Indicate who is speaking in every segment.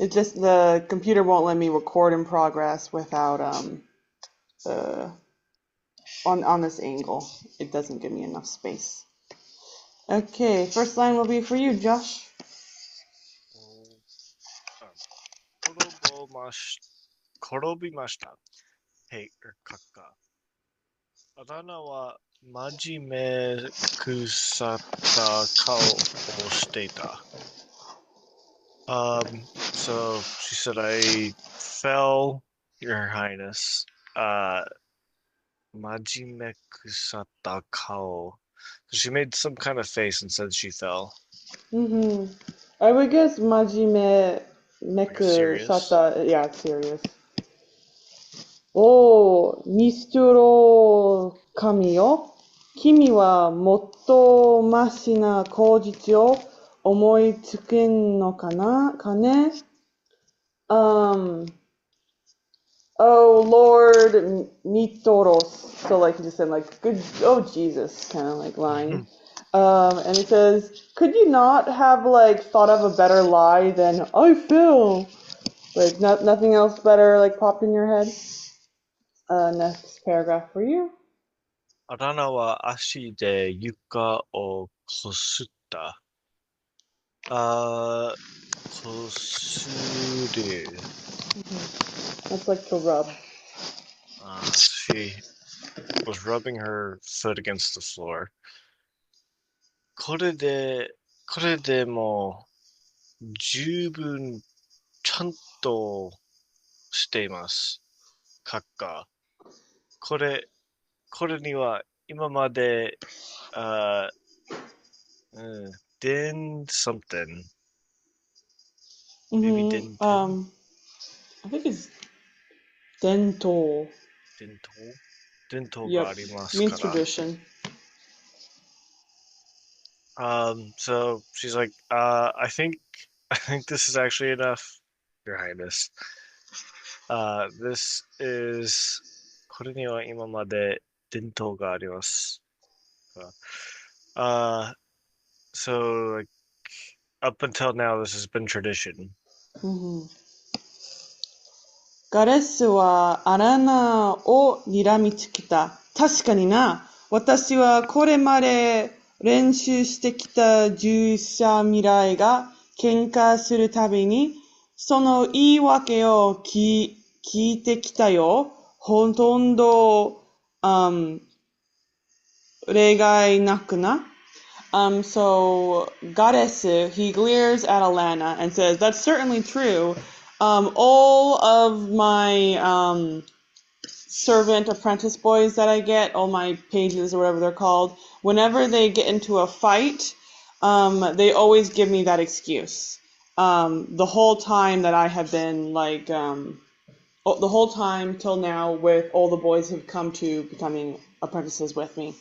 Speaker 1: It's just the computer won't let me record in progress without on this angle. It doesn't give me enough space. Okay, first line will be for you, Josh.
Speaker 2: 転びました。へい、かっか。あだ名は真面目腐った顔をしていた。So she said, I fell, Your Highness. Majime kusata kao. So she made some kind of face and said she fell.
Speaker 1: I would guess Majime
Speaker 2: Like a
Speaker 1: Meku
Speaker 2: serious.
Speaker 1: Sata. Yeah, it's serious. Oh, Misturo kami yo. Kimi wa motto mashi na koujichi o omoi tsuken no kana? Kane? Um, oh, Lord Mitoros. So, like, he just said, like, good, oh, Jesus, kind of like line. And it says, could you not have, like, thought of a better lie than, I feel? Like, nothing else better, like, popped in your head? Next paragraph for you.
Speaker 2: あだ名は足で床をこすった。あ、こする。
Speaker 1: That's like to rub.
Speaker 2: She was rubbing her foot against the floor. これでも十分ちゃんとしています。閣下。これ、これには今まで、uh, did something. Maybe didn't.
Speaker 1: I think it's dental.
Speaker 2: Dental
Speaker 1: Yep,
Speaker 2: がありますか
Speaker 1: means
Speaker 2: ら。
Speaker 1: tradition.
Speaker 2: So she's like, I think this is actually enough, Your Highness. This is これには今まで伝統があります。Uh, so like up until now, this has been tradition.
Speaker 1: ガレスはアランナを睨みつけた。確かにな。私はこれまで練習してきた従者未来が喧嘩するたびに、その言い訳を聞いてきたよ。ほとんど、例外なくな。So Goddess, he glares at Alanna and says, that's certainly true. All of my servant apprentice boys that I get, all my pages or whatever they're called, whenever they get into a fight, they always give me that excuse. The whole time that I have been like, the whole time till now with all the boys who've come to becoming apprentices with me.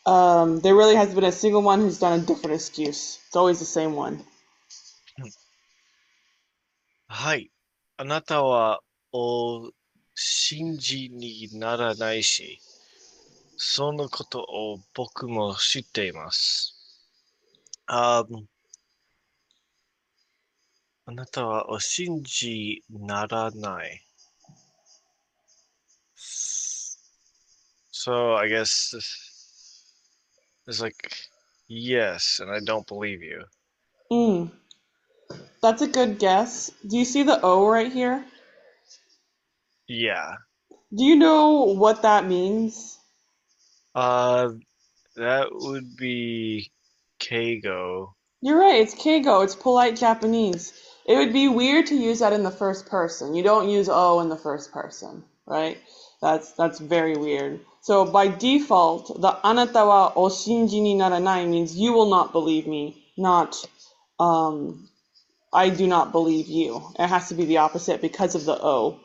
Speaker 1: There really hasn't been a single one who's done a different excuse. It's always the same one.
Speaker 2: はい。あなたはお信じにならないし、そのことを僕も知っています。あなたはお信じならない。So I guess it's like, yes, and I don't believe you.
Speaker 1: That's a good guess. Do you see the O right here?
Speaker 2: Yeah.
Speaker 1: Do you know what that means?
Speaker 2: Uh, that would be Keigo.
Speaker 1: You're right, it's keigo. It's polite Japanese. It would be weird to use that in the first person. You don't use O in the first person, right? That's very weird. So by default, the anata wa o shinji ni naranai means you will not believe me, not I do not believe you. It has to be the opposite because of the O.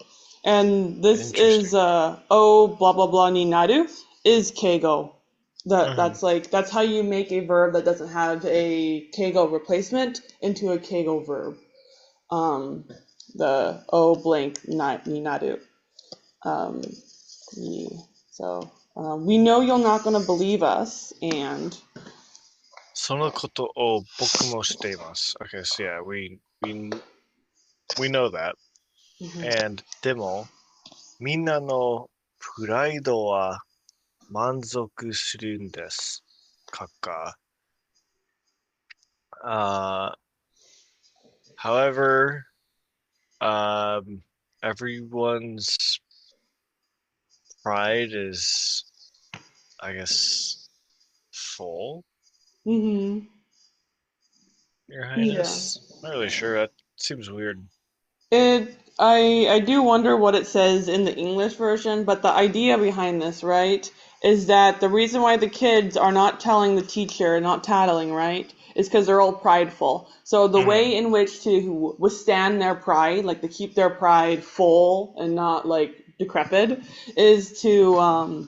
Speaker 1: And this is
Speaker 2: Interesting.
Speaker 1: O blah blah blah ni naru is keigo.
Speaker 2: Mhm.
Speaker 1: That's how you make a verb that doesn't have a keigo replacement into a keigo verb. The O blank ni naru. Um, so we know you're not going to believe us, and
Speaker 2: そのことを僕も知っています。Okay, so yeah, we We know that. And でも、みんなのプライドは満足するんです。Uh, however, um, everyone's pride is, I guess, full,
Speaker 1: Mm-hmm.
Speaker 2: Your
Speaker 1: Yeah.
Speaker 2: Highness. Not really sure. That seems weird.
Speaker 1: I do wonder what it says in the English version, but the idea behind this, right, is that the reason why the kids are not telling the teacher, not tattling, right, is because they're all prideful. So the
Speaker 2: Mhm.
Speaker 1: way in which to withstand their pride, like to keep their pride full and not like decrepit, is to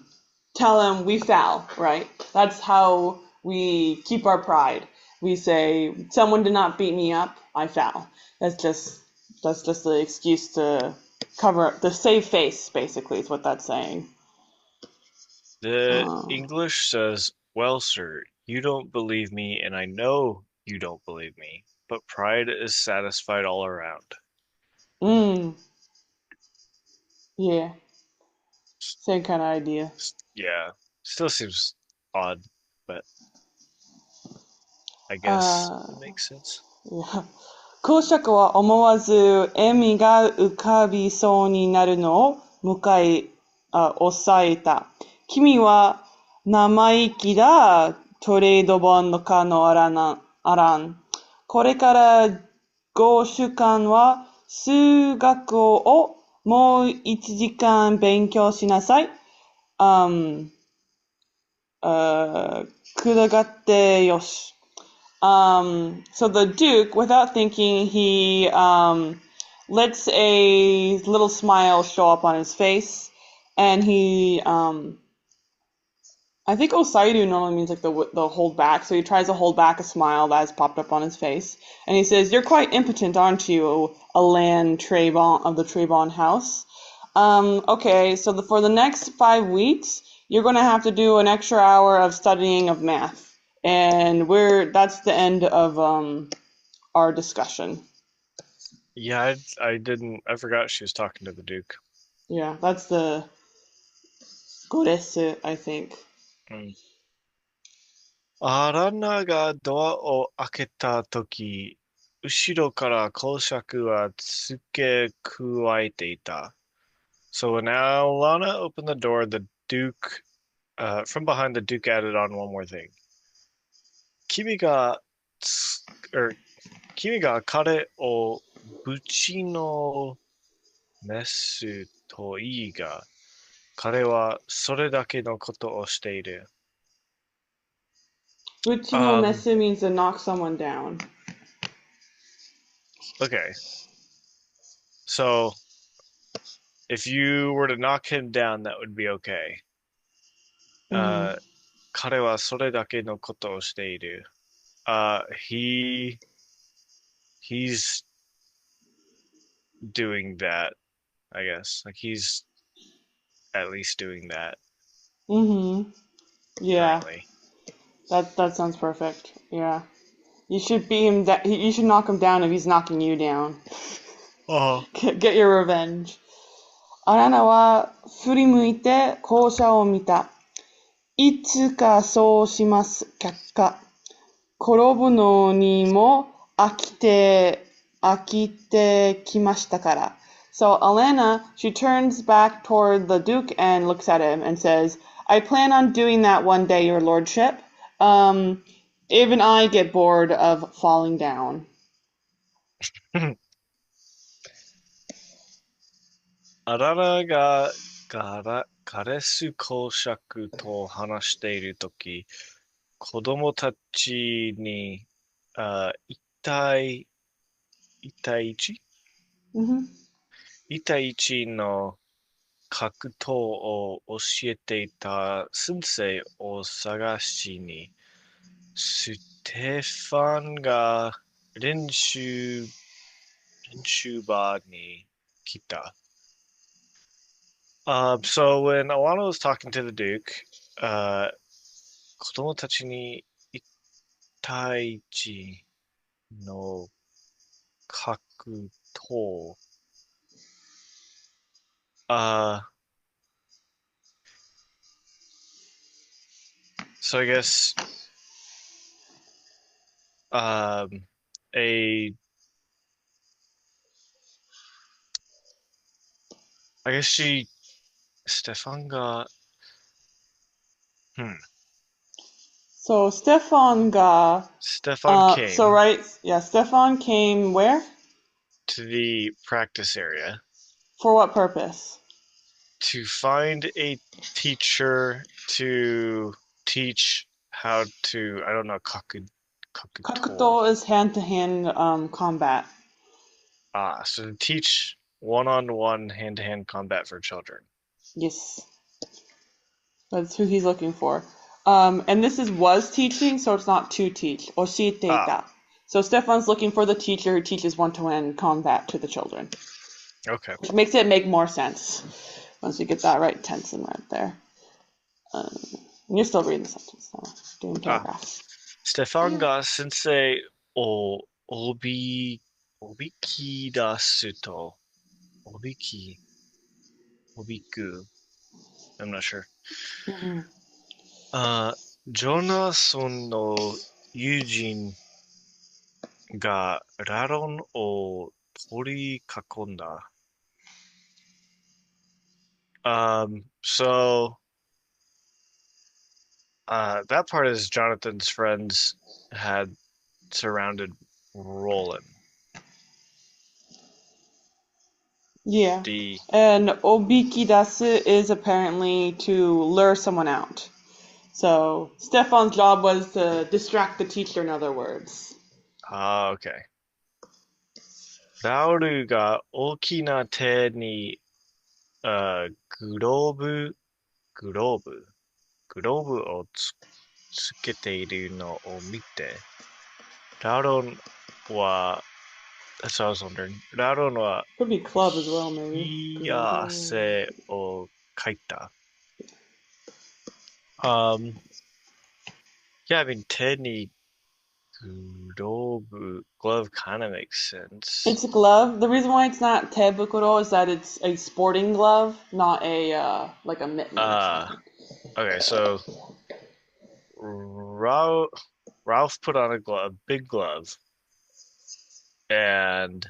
Speaker 1: tell them we foul, right? That's how we keep our pride. We say someone did not beat me up, I foul. That's just the excuse to cover the save face, basically, is what that's saying.
Speaker 2: The
Speaker 1: Uh,
Speaker 2: English says, well, sir, you don't believe me, and I know you don't believe me, but pride is satisfied all around.
Speaker 1: mm, yeah, same kind of idea.
Speaker 2: Yeah, still seems odd, but I guess
Speaker 1: Uh,
Speaker 2: it makes sense.
Speaker 1: yeah. 公爵は思わず笑みが浮かびそうになるのを抑えた。君は生意気だ。トレード本の可のあらん。これから5週間は数学をもう1時間勉強しなさい。um, くだがってよし。So the Duke, without thinking, he lets a little smile show up on his face, and I think Osaidu normally means like the hold back, so he tries to hold back a smile that has popped up on his face, and he says, "You're quite impotent, aren't you, Alan Trayvon of the Trayvon house? Okay, so for the next 5 weeks, you're going to have to do an extra hour of studying of math, and that's the end of our discussion."
Speaker 2: Yeah, I forgot she was talking to the Duke.
Speaker 1: Yeah, that's the godesu, I think.
Speaker 2: うん。アランナがドアを開けたとき、後ろから公爵は付け加えていた。So when Alanna opened the door, the Duke, from behind, the Duke added on one more thing. 君がつ、or 君が彼をぶちのめすといいが、彼はそれだけのことをしている。
Speaker 1: Buchi no
Speaker 2: Um,
Speaker 1: mesu means to knock someone down.
Speaker 2: okay. So if you were to knock him down, that would be okay.
Speaker 1: Mm-hmm.
Speaker 2: 彼はそれだけのことをしている。He's doing that, I guess. Like he's at least doing that
Speaker 1: Mm-hmm. Yeah,
Speaker 2: currently.
Speaker 1: that sounds perfect. Yeah. You should beat him. You should knock him down if he's knocking you down.
Speaker 2: Oh.
Speaker 1: Get your revenge. アラナは振り向いて校舎を見た。いつかそうします、却下。転ぶのにも飽きてきましたから。So Alanna, she turns back toward the Duke and looks at him and says, I plan on doing that one day, your lordship. Even I get bored of falling down.
Speaker 2: あららがガレス公爵と話しているとき、子供たちに、一対一
Speaker 1: Mm-hmm.
Speaker 2: 一対一の格闘を教えていた先生を探しに、ステファンが練習場に来た。So when Alanna was talking to the Duke,子供たちに一対一の格と、uh, so I guess, um, a, I guess Stefan got, hmm,
Speaker 1: So Stefan
Speaker 2: Stefan came
Speaker 1: Stefan came where?
Speaker 2: to the practice area
Speaker 1: For what purpose?
Speaker 2: to find a teacher to teach how to, I don't know, kakuto.
Speaker 1: Kakuto is hand-to-hand combat.
Speaker 2: So to teach one-on-one hand-to-hand combat for children.
Speaker 1: Yes. That's who he's looking for. And this was teaching, so it's not to teach. Oshiteita. So Stefan's looking for the teacher who teaches one-to-one combat to the children.
Speaker 2: Okay.
Speaker 1: Which makes it make more sense once you get that right tense and right there. And you're still reading the sentence now, doing paragraphs.
Speaker 2: Stefan ga sensei o obikidasu to obiku. I'm not sure. Jonason no Eugene ga raron o torikakonda. So that part is Jonathan's friends had surrounded Roland.
Speaker 1: Yeah. And obikidasu is apparently to lure someone out. So Stefan's job was to distract the teacher, in other words.
Speaker 2: Okay. Lauru ga okina te ni globe o tsukete iru no o mite. Lauron wa, that's what I was wondering. Lauron wa
Speaker 1: Could be club as well, maybe.
Speaker 2: hiyase o kaita. Yeah, I mean, te glove kind of makes sense.
Speaker 1: It's a glove. The reason why it's not tebukuro is that it's a sporting glove, not a like a mitten or something.
Speaker 2: Okay, so Ralph put on a big glove, and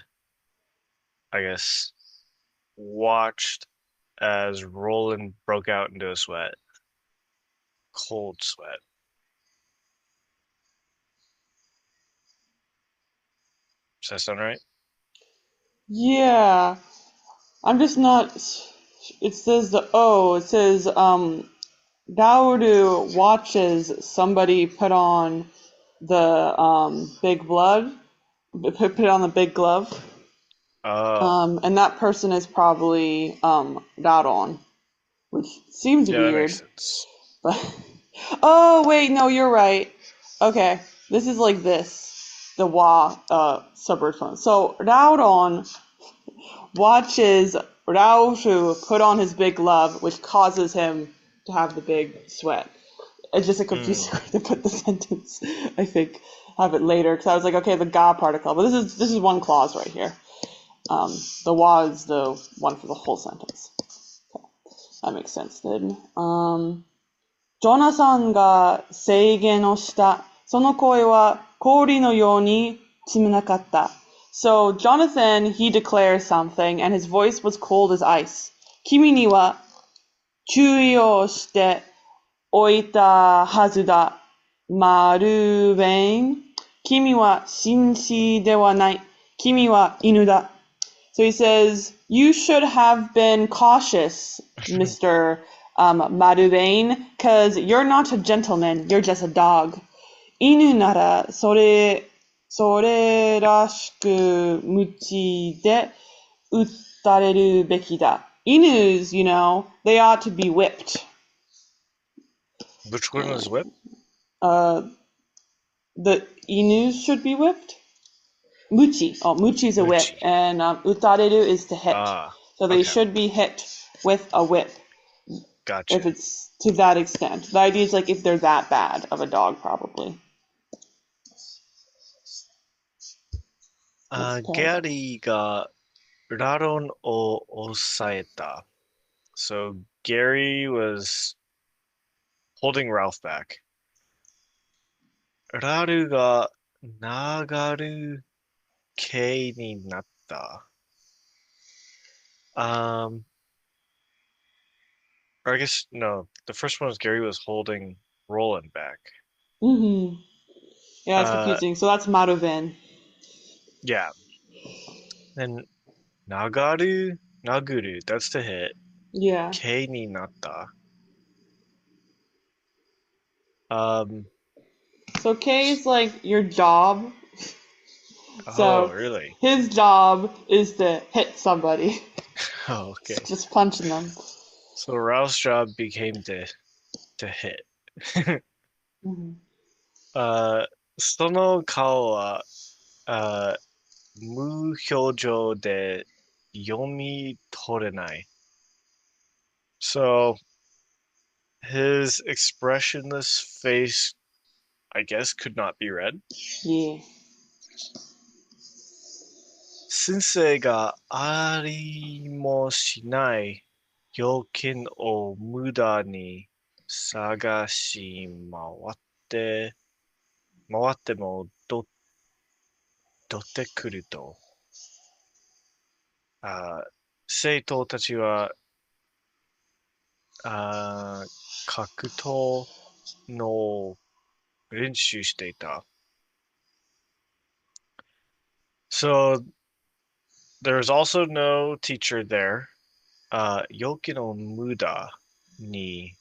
Speaker 2: I guess watched as Roland broke out into a sweat, cold sweat. Does that sound right?
Speaker 1: Yeah. I'm just not. It says Daoru watches somebody put on the big blood, put on the big glove. And that person is probably Daron, which seems
Speaker 2: yeah,
Speaker 1: weird.
Speaker 2: that makes sense.
Speaker 1: But oh wait, no, you're right. Okay, this is like this, the suburb phone. So Daron watches Raushu put on his big glove, which causes him to have the big sweat. It's just a confusing way to put the sentence. I think have it later because I was like, okay, the ga particle, but this is one clause right here. The wa is the one for the whole sentence. Okay. That makes sense then. ジョナサンが制限をした。その声は氷のように冷たかった。So Jonathan, he declares something, and his voice was cold as ice. 君には注意をしておいたはずだ。マルベン。君は紳士ではない。君は犬だ。So he says, you should have been cautious, Mr. Maruvain, because you're not a gentleman, you're just a dog. 犬ならそれらしく無知で打たれるべきだ。Inus, you know, they ought to be whipped.
Speaker 2: Which one is whipped?
Speaker 1: The Inus should be whipped. Muchi. Oh, Muchi is a whip. And utareru is to hit. So they should be hit with a whip.
Speaker 2: Gotcha.
Speaker 1: If it's to that extent. The idea is like if they're that bad of a dog, probably. That's
Speaker 2: ギャ
Speaker 1: terrible.
Speaker 2: リーがラロンを抑えた。So Gary was holding Ralph back. ラルが流る系になった。Um, or I guess no. The first one was Gary was holding Roland back.
Speaker 1: Hmm. Yeah, that's
Speaker 2: Uh,
Speaker 1: confusing. So that's Maruven.
Speaker 2: yeah. Then Nagaru, Naguru, that's the hit.
Speaker 1: Yeah.
Speaker 2: K ni natta. Um,
Speaker 1: So K is like your job.
Speaker 2: oh,
Speaker 1: So
Speaker 2: really?
Speaker 1: his job is to hit somebody,
Speaker 2: Oh, okay.
Speaker 1: just punching them.
Speaker 2: So Ralph's job became to hit.
Speaker 1: うん
Speaker 2: その顔は、無表情で読み取れない。So his expressionless face, I guess, could not be read.
Speaker 1: Yeah.
Speaker 2: 先生がありもしない要件を無駄に探して、回ってもどってくると、生徒たちは格闘の練習していた。So there was also no teacher there. 陽気の無駄に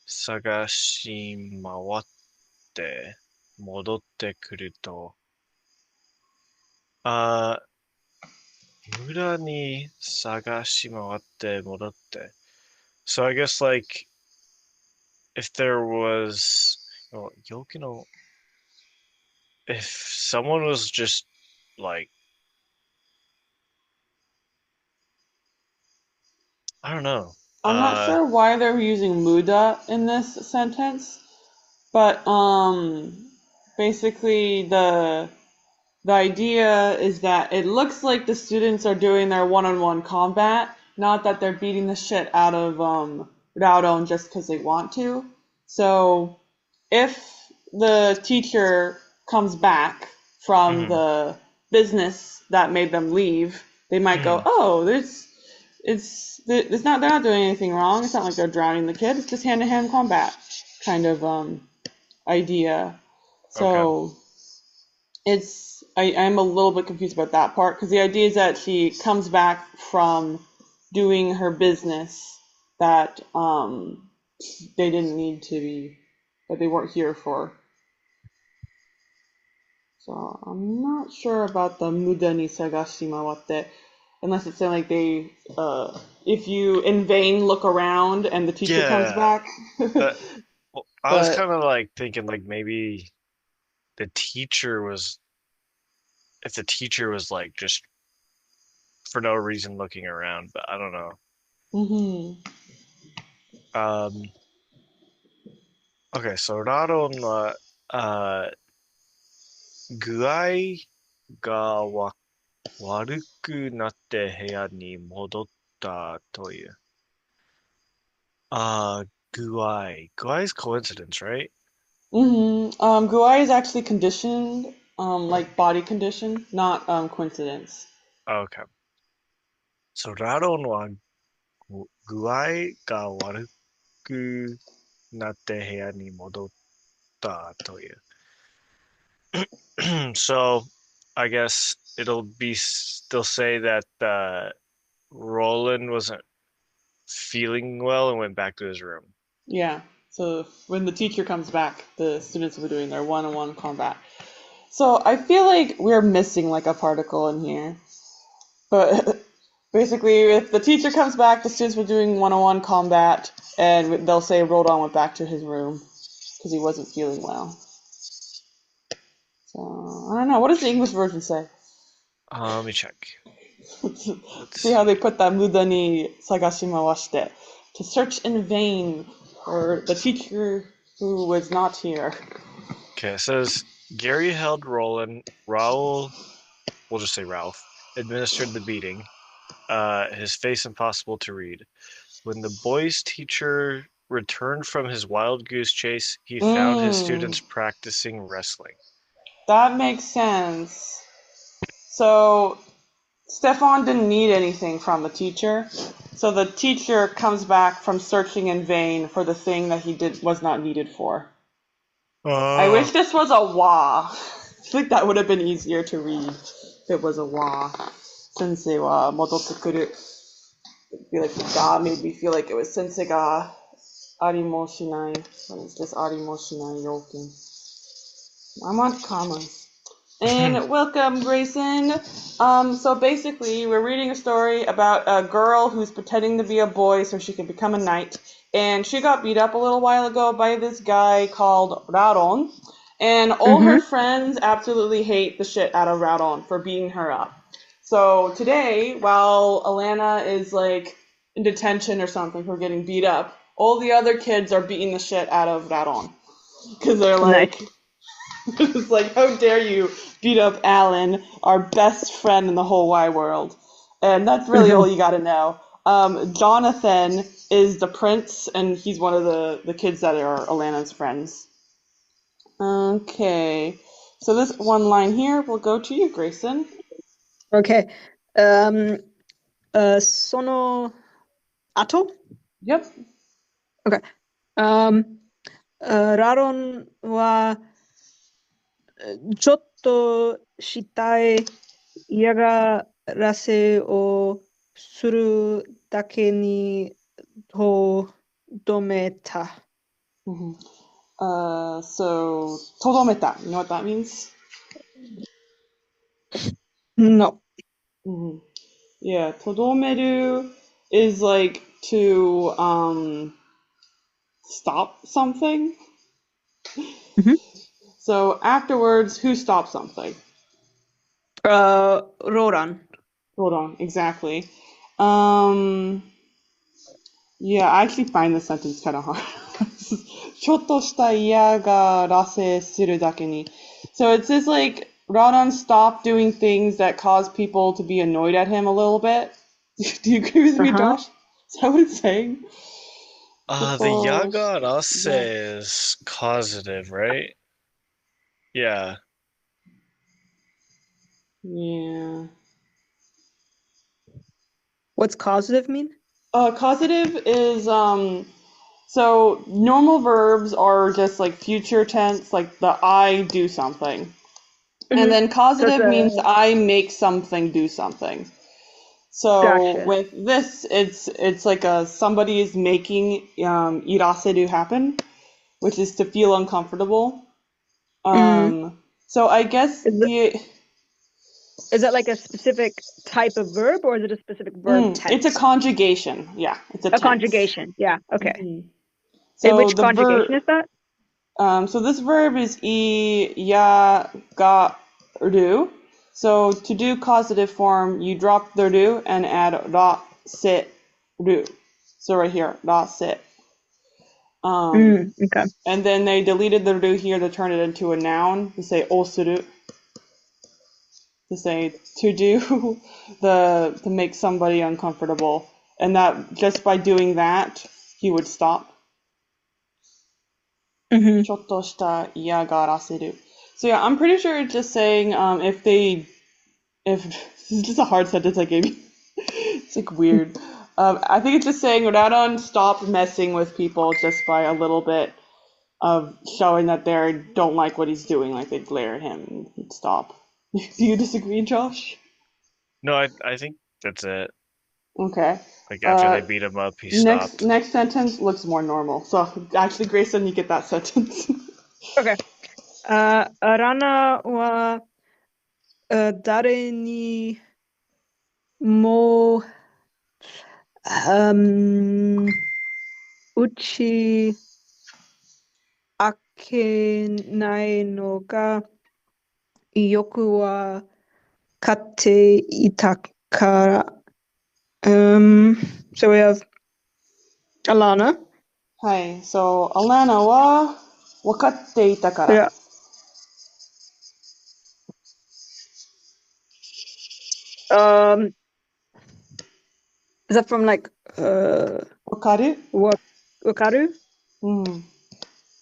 Speaker 2: 探し回って戻ってくると、あ無駄に探し回って戻って。So I guess like if there was, well, 陽気の if someone was just like I don't know.
Speaker 1: I'm not sure why they're using muda in this sentence, but basically the idea is that it looks like the students are doing their one-on-one combat, not that they're beating the shit out of Raudon just because they want to. So if the teacher comes back from
Speaker 2: Mhm,
Speaker 1: the business that made them leave, they might go,
Speaker 2: mhm.
Speaker 1: "Oh, it's not they're not doing anything wrong. It's not like they're drowning the kid. It's just hand-to-hand combat kind of idea."
Speaker 2: Okay.
Speaker 1: So I'm a little bit confused about that part because the idea is that she comes back from doing her business that they didn't need to be that they weren't here for. So I'm not sure about the muda ni sagashi mawatte, unless it's saying like they if you in vain look around and the teacher comes
Speaker 2: Yeah.
Speaker 1: back.
Speaker 2: That, well, I was
Speaker 1: But
Speaker 2: kind of like thinking like maybe the teacher was if the teacher was like just for no reason looking around, but I don't know.
Speaker 1: mhm.
Speaker 2: Um, okay, so Raron は、具合が悪くなって部屋に戻ったという。具合。具合 is coincidence, right?
Speaker 1: Guai is actually conditioned, like body condition, not coincidence.
Speaker 2: Okay. So ラロンは具合が悪くなって部屋に戻ったという。So I guess it'll be still say that Roland wasn't feeling well and went back to his room.
Speaker 1: Yeah. So when the teacher comes back, the students will be doing their one-on-one combat. So I feel like we're missing like a particle in here. But basically, if the teacher comes back, the students were doing one-on-one combat, and they'll say Rodon went back to his room because he wasn't feeling well. So I don't know. What does the English version say?
Speaker 2: Let me check. Let's
Speaker 1: See how they
Speaker 2: see.
Speaker 1: put that mudani sagashimawashite to search in vain for the teacher who was not here.
Speaker 2: Okay, it says Gary held Roland. Raoul, we'll just say Ralph, administered the beating. His face impossible to read. When the boy's teacher returned from his wild goose chase, he found his students practicing wrestling.
Speaker 1: That makes sense. So Stefan didn't need anything from the teacher. So the teacher comes back from searching in vain for the thing that he was not needed for. I wish this was a wa. I feel like that would have been easier to read if it was a wa. Sensei wa mototsukuru. I feel like the ga made me feel like it was sensei ga arimo shinai. What is this arimo shinai yoken? I'm on commas. And welcome, Grayson. So basically, we're reading a story about a girl who's pretending to be a boy so she can become a knight. And she got beat up a little while ago by this guy called Raron. And all her friends absolutely hate the shit out of Raron for beating her up. So today, while Alanna is like in detention or something for getting beat up, all the other kids are beating the shit out of Raron. Because they're like... Nice. It's like, how dare you beat up Alan, our best friend in the whole wide world. And that's really all you gotta know. Jonathan is the prince, and he's one of the kids that are Alanna's friends. Okay. So this one line here will go to you, Grayson.
Speaker 3: Okay. Sono ato?
Speaker 1: Yep.
Speaker 3: Okay. Raron wa ちょっとしたい嫌がらせをするだけにとどめた。
Speaker 1: So, とどめた. You know what that means?
Speaker 3: No.
Speaker 1: Yeah, とどめる is like to stop something. So afterwards, who stopped something?
Speaker 3: Roran.
Speaker 1: Roran, exactly. Yeah, I actually find this sentence kind of hard. ちょっとした嫌がらせするだけに. So it says like Rodan stopped doing things that cause people to be annoyed at him a little bit. Do you agree with me, Josh? Is that what it's saying?
Speaker 2: The yaga rase is causative, right? Yeah.
Speaker 1: Yeah.
Speaker 3: What's causative mean?
Speaker 1: Causative is so normal verbs are just like future tense, like the I do something. And then causative means I make something do something. So with this, it's like somebody is making iraseru happen, which is to feel uncomfortable. So I guess
Speaker 3: is that like a specific type of verb, or is it a specific verb tense?
Speaker 1: It's a conjugation. Yeah, it's a tense.
Speaker 3: Conjugation. Yeah. Okay. So which conjugation is that?
Speaker 1: So this verb is I, ya, ga, ru. So to do causative form, you drop the ru and add ra, se, ru. So right here, ra, se.
Speaker 3: Okay.
Speaker 1: And then they deleted the ru here to turn it into a noun to say osuru. To say to do to make somebody uncomfortable. And that just by doing that, he would stop. ちょっとした嫌がらせる. So yeah, I'm pretty sure it's just saying if this is just a hard sentence I gave you. It's like weird. I think it's just saying Radon stopped messing with people just by a little bit of showing that they don't like what he's doing, like they'd glare at him and he'd stop. Do you disagree, Josh?
Speaker 2: No, I think that's it.
Speaker 1: Okay.
Speaker 2: Like after they beat him up, he stopped.
Speaker 1: Next sentence looks more normal. So actually, Grayson, you get that sentence.
Speaker 3: Okay. Alanna wa 誰にも打ち明けないのがよくわかっていたから。So we have Alanna.
Speaker 1: Hi. So Alanna wa わかっていたから.
Speaker 3: Yeah. Is that from like
Speaker 1: わかる?
Speaker 3: wakaru?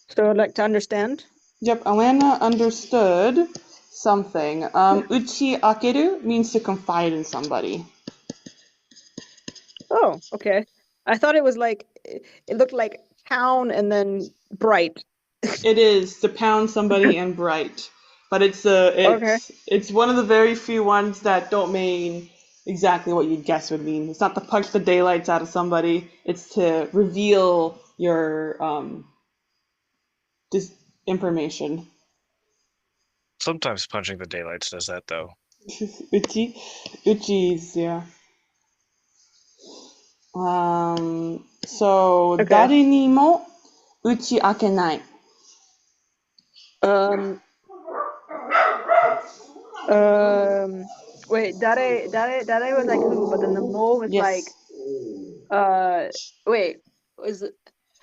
Speaker 3: So like to understand?
Speaker 1: Yep, Alanna understood something. Uchi akeru means to confide in somebody.
Speaker 3: Oh, okay. I thought it was like it looked like town and then bright.
Speaker 1: It is to pound somebody and bright, but
Speaker 3: Okay.
Speaker 1: it's one of the very few ones that don't mean exactly what you'd guess would mean. It's not to punch the daylights out of somebody. It's to reveal your dis information.
Speaker 2: Sometimes punching the daylights does that, though.
Speaker 1: Uchi's, yeah. So,
Speaker 3: Okay.
Speaker 1: 誰にも打ち明けない。
Speaker 3: Wait, Dare was like who, but then the mo was like
Speaker 1: Yes.
Speaker 3: wait, is it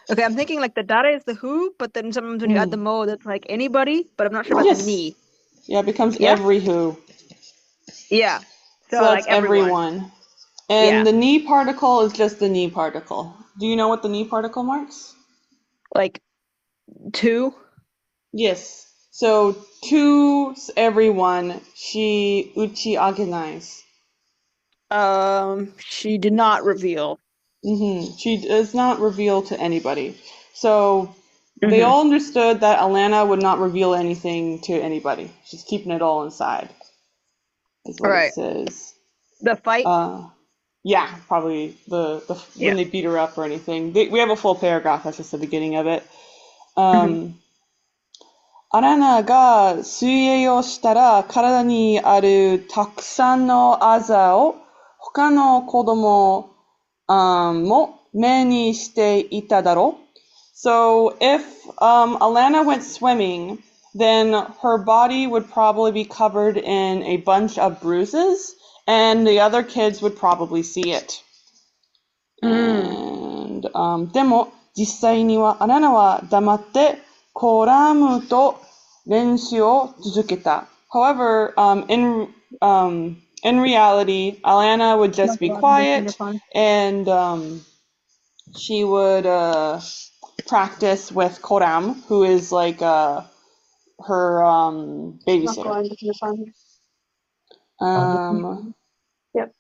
Speaker 3: okay, I'm thinking like the Dare is the who, but then sometimes when you add the mo, that's like anybody, but I'm not sure about the
Speaker 1: Yes.
Speaker 3: ni.
Speaker 1: Yeah, it becomes
Speaker 3: Yeah?
Speaker 1: every who.
Speaker 3: Yeah.
Speaker 1: So
Speaker 3: So like
Speaker 1: that's everyone. And
Speaker 3: Yeah.
Speaker 1: the ni particle is just the ni particle. Do you know what the ni particle marks?
Speaker 3: Like two.
Speaker 1: Yes. So to everyone, she uchi agenais.
Speaker 3: She did not reveal.
Speaker 1: She does not reveal to anybody. So they
Speaker 3: Mhm.
Speaker 1: all understood that Alanna would not reveal anything to anybody. She's keeping it all inside, is what
Speaker 3: Right.
Speaker 1: it says.
Speaker 3: The fight?
Speaker 1: Yeah, probably the
Speaker 3: Yeah.
Speaker 1: when they beat her up or anything. We have a full paragraph. That's just the beginning of it. アラナが水泳をしたら体にあるたくさんのあざを他の子供も目にしていただろう。So if Alanna went swimming, then her body would probably be covered in a bunch of bruises, and the other kids would probably see it. And でも実際にはアラナは黙ってコラムと練習を続けた。However, in reality, Alanna would just be quiet and she would practice with Koram, who is like her babysitter.
Speaker 3: Yep.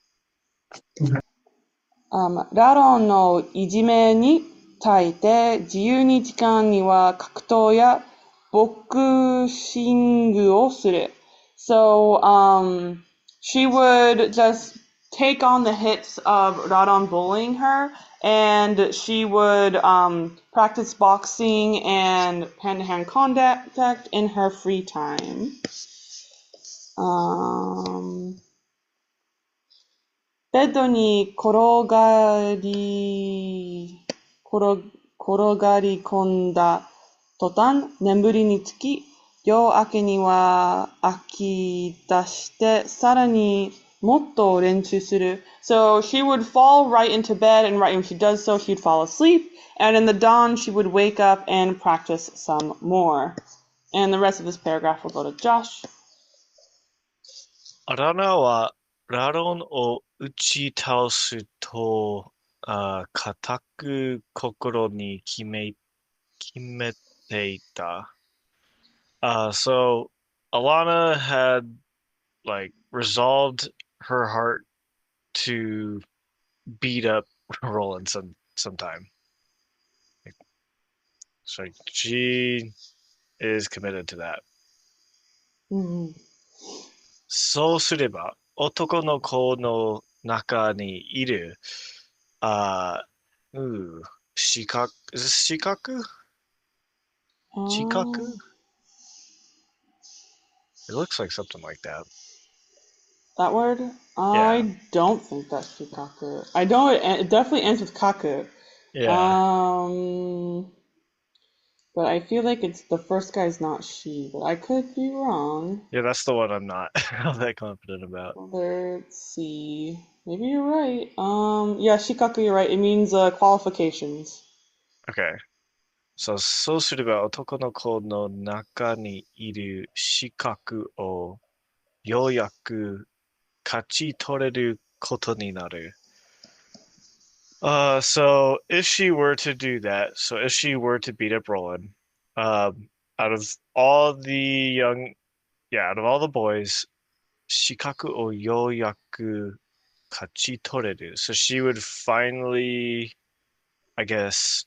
Speaker 1: ラロンのいじめに耐えて自由に時間には格闘やボクシングをする。So, she would just take on the hits of Radon bullying her, and she would practice boxing and hand-to-hand contact in her free time. ベッドに転がり込んだ途端、眠りにつき、夜明けには飽き出して、さらにもっと練習する。So she would fall right into bed, and right when she does so, she'd fall asleep. And in the dawn, she would wake up and practice some more. And the rest of this paragraph will go to Josh.
Speaker 2: アラナはラロンを打ち倒すと、固く心に決めていた。So Alanna had like resolved her heart to beat up Roland sometime. So she is committed to that. そうすれば、男の子の中にいる、視覚、視覚 It looks like something like that.
Speaker 1: That word?
Speaker 2: Yeah.
Speaker 1: I don't think that's shikaku. I know it definitely ends with kaku.
Speaker 2: Yeah.
Speaker 1: But I feel like it's the first guy's not she, but I could be wrong.
Speaker 2: Yeah, that's the one I'm not that confident about.
Speaker 1: Let's see. Maybe you're right. Yeah, shikaku, you're right. It means qualifications.
Speaker 2: Okay. So, そうすれば男の子の中にいる視覚をようやく勝ち取れることになる。So if she were to do that, so if she were to beat up Roland, out of all the out of all the boys, 資格をようやく勝ち取れる. So she would finally, I guess,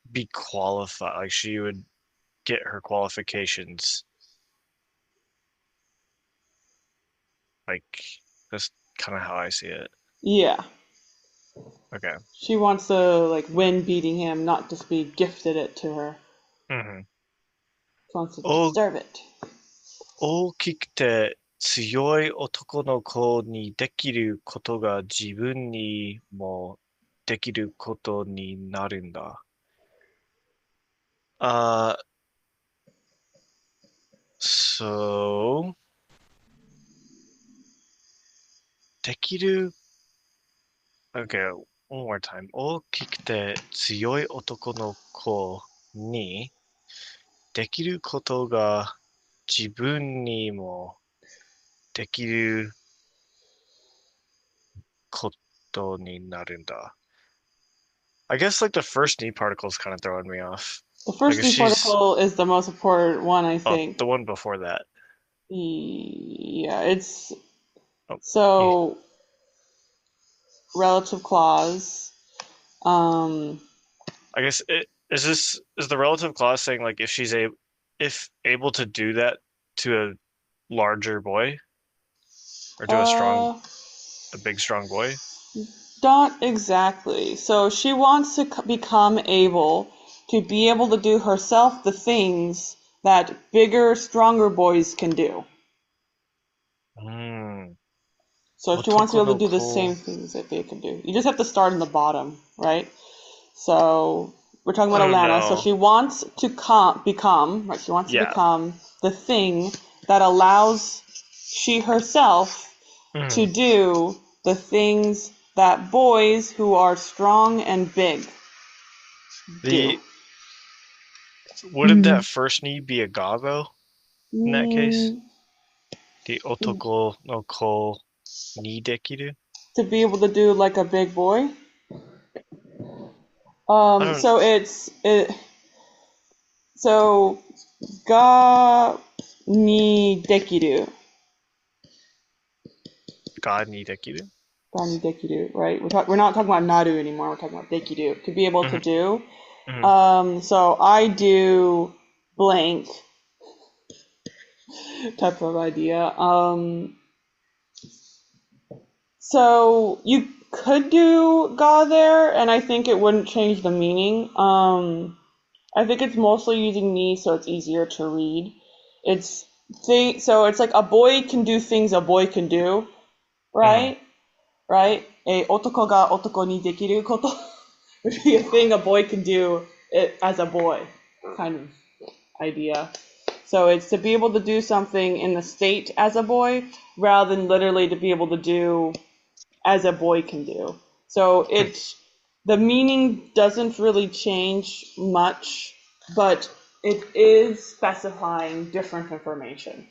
Speaker 2: be qualified. Like she would get her qualifications. Like that's kind of how I see it.
Speaker 1: Yeah.
Speaker 2: Okay.
Speaker 1: She wants to like win beating him, not just be gifted it to her.
Speaker 2: Mm-hmm.
Speaker 1: She wants to
Speaker 2: お
Speaker 1: deserve it.
Speaker 2: 大きくて強い男の子にできることが自分にもできることになるんだ。So, できる Okay, one more time. 大きくて強い男の子にできることが自分にもできることになるんだ。I guess like the first knee particle is kind of throwing me off.
Speaker 1: The first
Speaker 2: Like if
Speaker 1: knee
Speaker 2: she's
Speaker 1: particle is the most important one, I
Speaker 2: oh
Speaker 1: think.
Speaker 2: the one before that.
Speaker 1: Yeah, it's
Speaker 2: Oh,
Speaker 1: so relative clause.
Speaker 2: I guess is the relative clause saying like if she's able to do that to a larger boy or to a big strong boy?
Speaker 1: Not exactly. So she wants to become able to be able to do herself the things that bigger, stronger boys can do.
Speaker 2: Hmm.
Speaker 1: So she wants to be able to do the
Speaker 2: 男の子
Speaker 1: same things that they can do. You just have to start in the bottom, right? So we're talking
Speaker 2: I
Speaker 1: about
Speaker 2: don't
Speaker 1: Alanna. So
Speaker 2: know.
Speaker 1: she wants to become, right? She wants to
Speaker 2: Yeah.
Speaker 1: become the thing that allows she herself to
Speaker 2: Mhm.
Speaker 1: do the things that boys who are strong and big do.
Speaker 2: Wouldn't that first need be a goggle in that case?
Speaker 1: Mm,
Speaker 2: The otoko no ko ni dekiru?
Speaker 1: to be able to do like a big boy.
Speaker 2: I don't
Speaker 1: So so ga ni dekiru.
Speaker 2: God ni dekiru?
Speaker 1: Ga ni dekiru, right? We're not talking about naru anymore. We're talking about dekiru. To be able to
Speaker 2: Mhm.
Speaker 1: do.
Speaker 2: Mhm.
Speaker 1: So I do blank type of idea. So you could do ga there, and I think it wouldn't change the meaning. I think it's mostly using ni, so it's easier to read. So it's like a boy can do things a boy can do,
Speaker 2: Mhm.
Speaker 1: right? Right? Otoko ga otoko ni dekiru koto would be a thing a boy can do it as a boy, kind of idea. So it's to be able to do something in the state as a boy, rather than literally to be able to do as a boy can do. So the meaning doesn't really change much, but it is specifying different information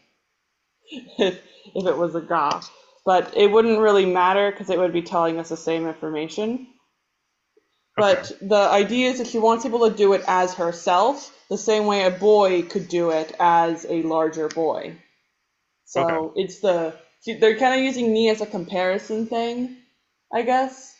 Speaker 1: if it was a ga. But it wouldn't really matter because it would be telling us the same information.
Speaker 2: Okay.
Speaker 1: But the idea is that she wants people to do it as herself, the same way a boy could do it as a larger boy.
Speaker 2: Okay.
Speaker 1: So they're kind of using me as a comparison thing, I guess.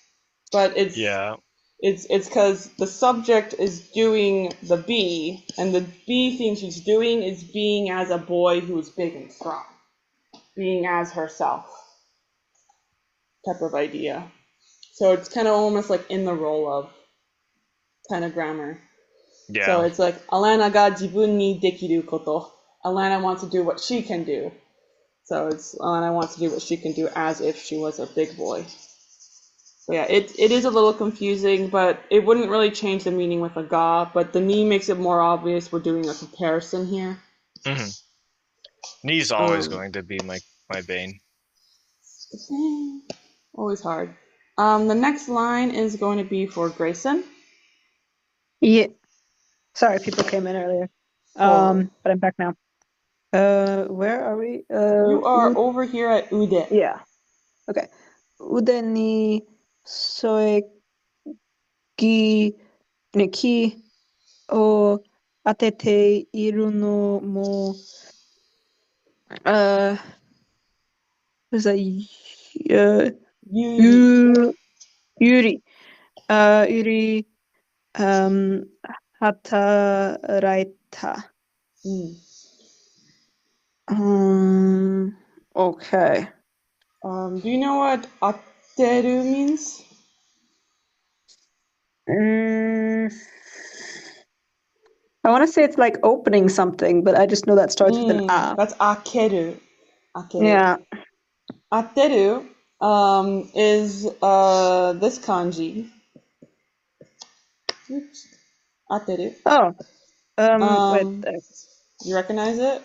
Speaker 1: But
Speaker 2: Yeah.
Speaker 1: it's because the subject is doing the B, and the B thing she's doing is being as a boy who's big and strong, being as herself, type of idea. So it's kind of almost like in the role of kind of grammar. So
Speaker 2: Yeah.
Speaker 1: it's like Alanna ga jibun ni dekiru koto. Alanna wants to do what she can do. So it's Alanna wants to do what she can do as if she was a big boy. So yeah, it is a little confusing, but it wouldn't really change the meaning with a ga, but the ni makes it more obvious we're doing a comparison here.
Speaker 2: Mhm. Ni's always
Speaker 1: Um,
Speaker 2: going to be my bane.
Speaker 1: always hard. The next line is going to be for Grayson.
Speaker 3: Yeah. Sorry, people came in earlier.
Speaker 1: Totally.
Speaker 3: But I'm back now. Where are we?
Speaker 1: You are over here at ude.
Speaker 3: Yeah. Okay. 腕に添え木を当てているのも、uh, what is that?
Speaker 1: Yuri.
Speaker 3: ゆ、ゆり、ゆり、働いた。
Speaker 1: Mm.
Speaker 3: Okay.
Speaker 1: Do you know what ateru means?
Speaker 3: Mm, I want to say it's like opening something, but I just know that starts with an A.
Speaker 1: That's akeru. Akeru.
Speaker 3: Yeah.
Speaker 1: Ateru is this kanji. Oops. Ateru.
Speaker 3: Oh, wait.
Speaker 1: Um, you recognize it?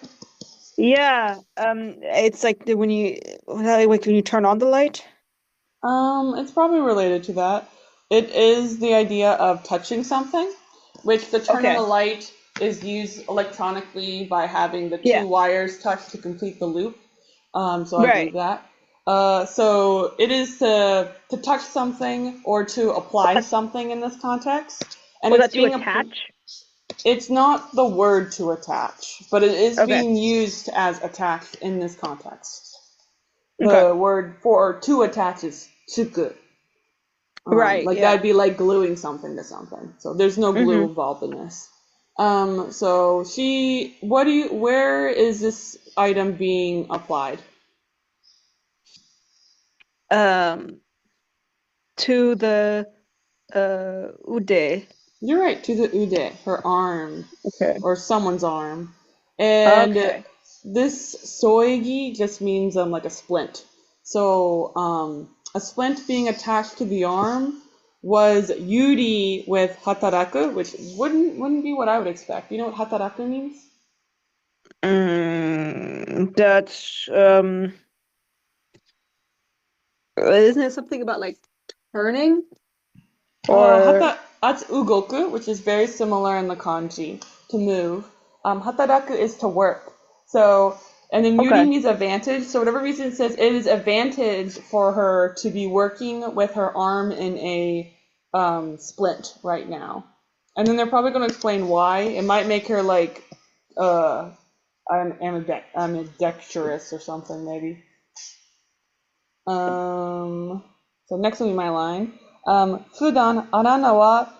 Speaker 3: Yeah. It's like when you turn on the light.
Speaker 1: It's probably related to that. It is the idea of touching something, which the turn on
Speaker 3: Okay.
Speaker 1: the light is used electronically by having the
Speaker 3: Yeah.
Speaker 1: two wires touch to complete the loop. So I believe
Speaker 3: Right.
Speaker 1: that. So it is to touch something or to apply something in this context, and
Speaker 3: Was
Speaker 1: it's
Speaker 3: that to
Speaker 1: being
Speaker 3: attach?
Speaker 1: it's not the word to attach, but it is
Speaker 3: Okay.
Speaker 1: being used as attached in this context.
Speaker 3: Okay.
Speaker 1: The word for to attach is tsuku.
Speaker 3: Right.
Speaker 1: Like
Speaker 3: Yeah.
Speaker 1: that'd be like gluing something to something. So there's no glue
Speaker 3: Mm-hmm.
Speaker 1: involved in this. So where is this item being applied?
Speaker 3: Um, to the ude.
Speaker 1: You're right, to the ude, her arm,
Speaker 3: Okay.
Speaker 1: or someone's arm. And
Speaker 3: Okay.
Speaker 1: this soegi just means like a splint. So a splint being attached to the arm was yuri with hataraku, which wouldn't be what I would expect. You know what hataraku means?
Speaker 3: That's isn't it something about like turning or
Speaker 1: That's ugoku, which is very similar in the kanji, to move. Hataraku is to work. So, and then yuri
Speaker 3: okay.
Speaker 1: means advantage. So whatever reason it says it is advantage for her to be working with her arm in a splint right now. And then they're probably going to explain why. It might make her like ambidextrous or something maybe. So next will be my line. 普段アラナは、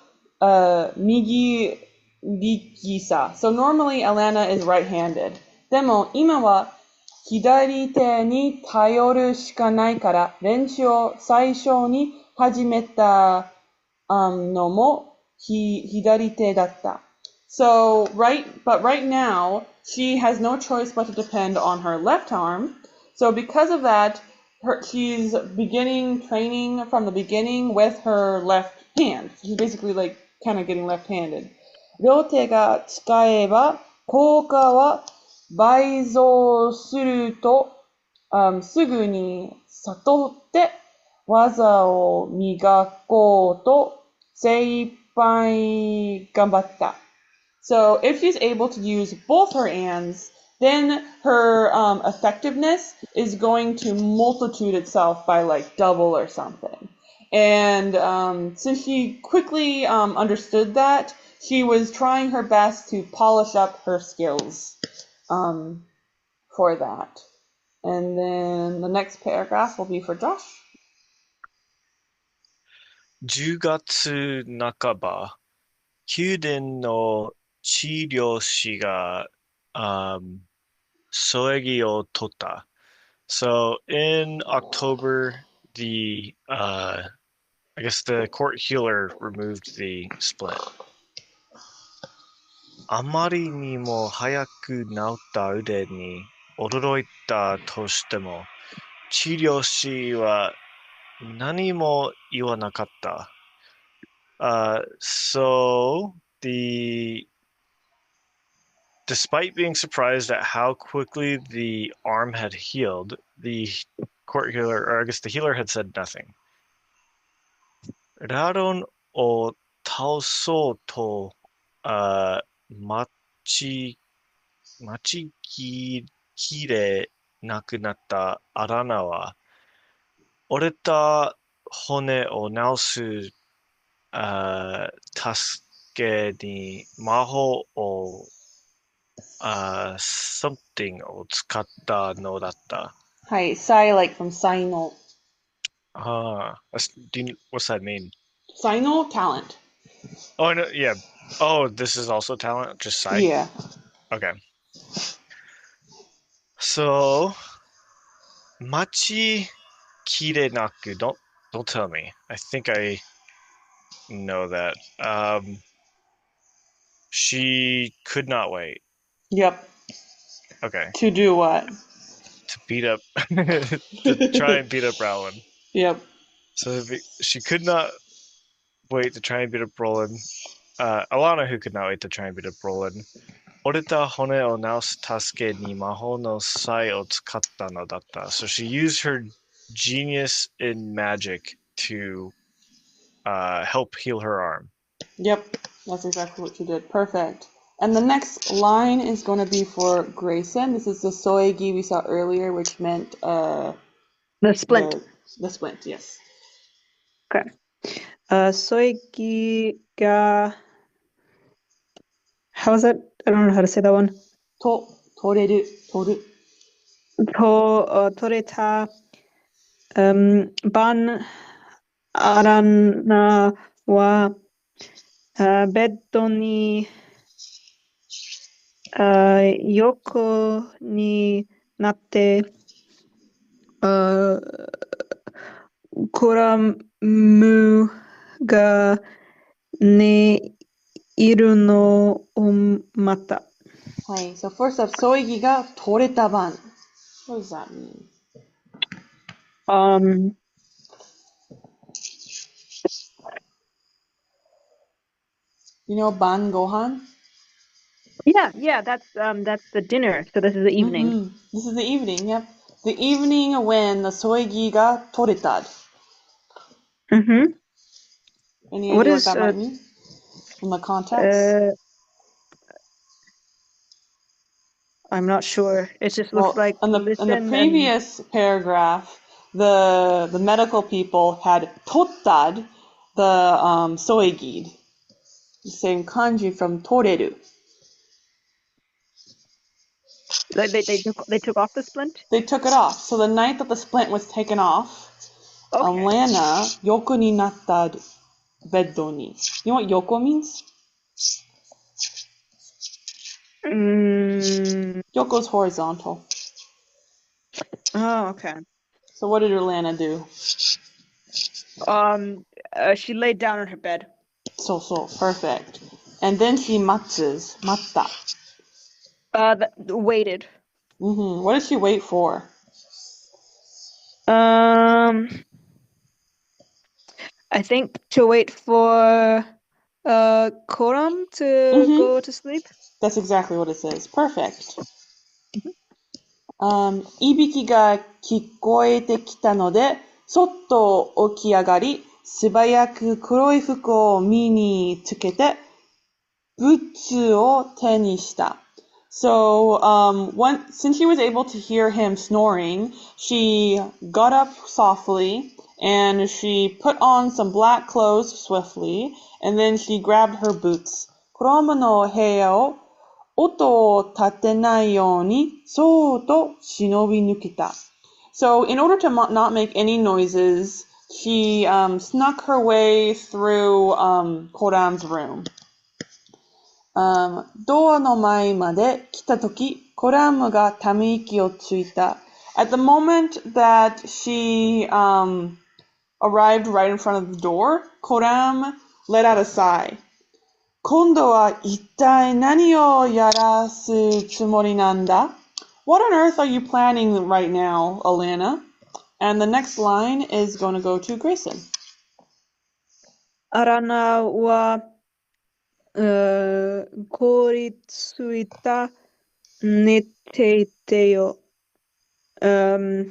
Speaker 1: 右利きさ。So normally Alanna is right-handed. でも今は左手に頼るしかないから練習を最初に始めた、のも左手だった。but right now, she has no choice but to depend on her left arm. So because of that, she's beginning training from the beginning with her left hand. She's basically like kind of getting left-handed. 両手が使えば効果は倍増すると、すぐに悟って技を磨こうと精一杯頑張った。So if she's able to use both her hands, then her effectiveness is going to multitude itself by like double or something. And since she quickly understood that, she was trying her best to polish up her skills for that. And then the next paragraph will be for Josh.
Speaker 2: 10月半ば、宮殿の治療師が、添え木を取った。So in October, I guess the court healer removed the split. あまりにも早く治った腕に驚いたとしても、治療師は何も言わなかった。So despite being surprised at how quickly the arm had healed, the court healer, or I guess the healer had said nothing. ラロンを倒そうと、待ち、待ちきれなくなったアラナは、折れた骨を直す、助けに魔法を、something を使ったのだった。
Speaker 1: はい。才 like from 才能。
Speaker 2: What's that mean?
Speaker 1: 才能 talent.
Speaker 2: Oh, no, yeah. Oh, this is also talent, just sai?
Speaker 1: Yeah.
Speaker 2: Okay. So, machi kirenaku. Don't tell me. I think I know that. She could not wait.
Speaker 1: Yep.
Speaker 2: Okay.
Speaker 1: To do what?
Speaker 2: To beat up, to try and beat up Rowland.
Speaker 1: Yep.
Speaker 2: So she could not wait to try and beat up Roland. Alanna, who could not wait to try and beat up Roland. 折れた骨を直す助けに魔法の才を使ったのだった。So she used her genius in magic to help heal her arm.
Speaker 1: Yep. That's exactly what she did. Perfect. And the next line is going to be for Grayson. This is the soegi we saw earlier, which meant
Speaker 3: The splint.
Speaker 1: The splint, yes.
Speaker 3: Okay. Soiki ga. How is that? I don't know how to say that one.
Speaker 1: 取れる。
Speaker 3: 取れた。バアランナは、ベッドに、横になって、コラムが寝いるのを待った。
Speaker 1: はい。So first up, ソイギが取れた番。What does that mean? You know, ban gohan?
Speaker 3: Yeah, that's the dinner. So this is the evening.
Speaker 1: Mm-hmm. This is the evening, yep. The evening when the soigi ga toretad.
Speaker 3: Mm-hmm.
Speaker 1: Any
Speaker 3: What
Speaker 1: idea
Speaker 3: is
Speaker 1: what that might mean? In the context?
Speaker 3: I'm not sure. It just looks like
Speaker 1: in the previous paragraph, the medical people had tottad, the soegid, the same kanji from toreru.
Speaker 3: They took off the splint?
Speaker 1: They took it off. So the night that the splint was taken off,
Speaker 3: Okay.
Speaker 1: Alanna yoku ni natta beddo ni. You know what yoko means? Yoko's horizontal.
Speaker 3: Oh, okay.
Speaker 1: So what did Alanna do?
Speaker 3: She laid down on her bed.
Speaker 1: So perfect. And then she matta.
Speaker 3: Waited.
Speaker 1: Mm-hmm. What did she wait for?
Speaker 3: I think to wait for Koram to go to sleep.
Speaker 1: That's exactly what it says. Perfect. いびきが聞こえてきたので、そっと起き上がり、素早く黒い服を身につけて、ブーツを手にした。So, since she was able to hear him snoring, she got up softly and she put on some black clothes swiftly, and then she grabbed her boots. クロムの部屋を音を立てないように、そーっと忍び抜けた。So, in order to not make any noises, she snuck her way through Koram's room. ドアの前まで来たとき、コラムがため息をついた。At the moment that she arrived right in front of the door, Koram let out a sigh. 今度は一体何をやらすつもりなんだ? What on earth are you planning right now, Alanna? And the next line is going to go to Grayson.
Speaker 3: アラナは凍りついた寝ていてよ。Yeah,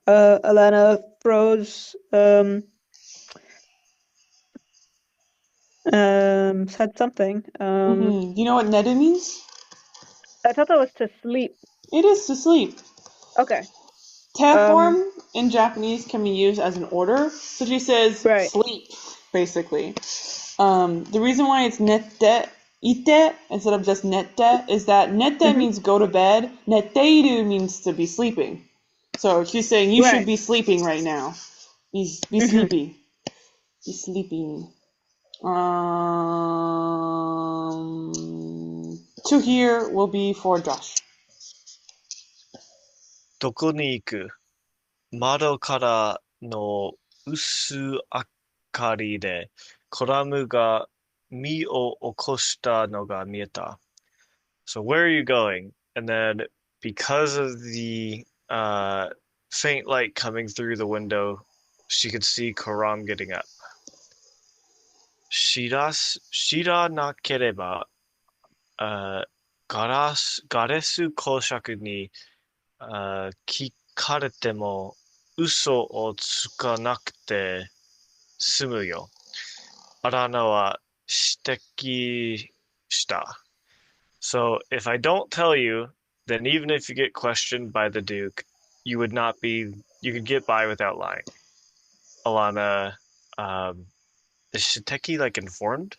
Speaker 3: Alanna froze. Said something.
Speaker 1: Do you know what nedu means?
Speaker 3: I thought that was to sleep.
Speaker 1: It is to sleep.
Speaker 3: Okay.
Speaker 1: Te form in Japanese can be used as an order. So she says
Speaker 3: Right.
Speaker 1: sleep, basically. The reason why it's nette, ite, instead of just nette, is that nette means go to bed. Netteiru means to be sleeping. So she's saying you should
Speaker 3: Right.
Speaker 1: be sleeping right now. Be sleepy. Be sleeping. To here will be for Josh.
Speaker 2: どこに行く？窓からの薄明かりで、コラムが身を起こしたのが見えた。So where are you going? And then because of the faint light coming through the window, she could see Karam getting up. 知らなければ、ガレス公爵に聞かれても嘘をつかなくて済むよ。アラナは指摘した。So if I don't tell you, then even if you get questioned by the Duke, you could get by without lying. Alanna, is Shiteki like informed?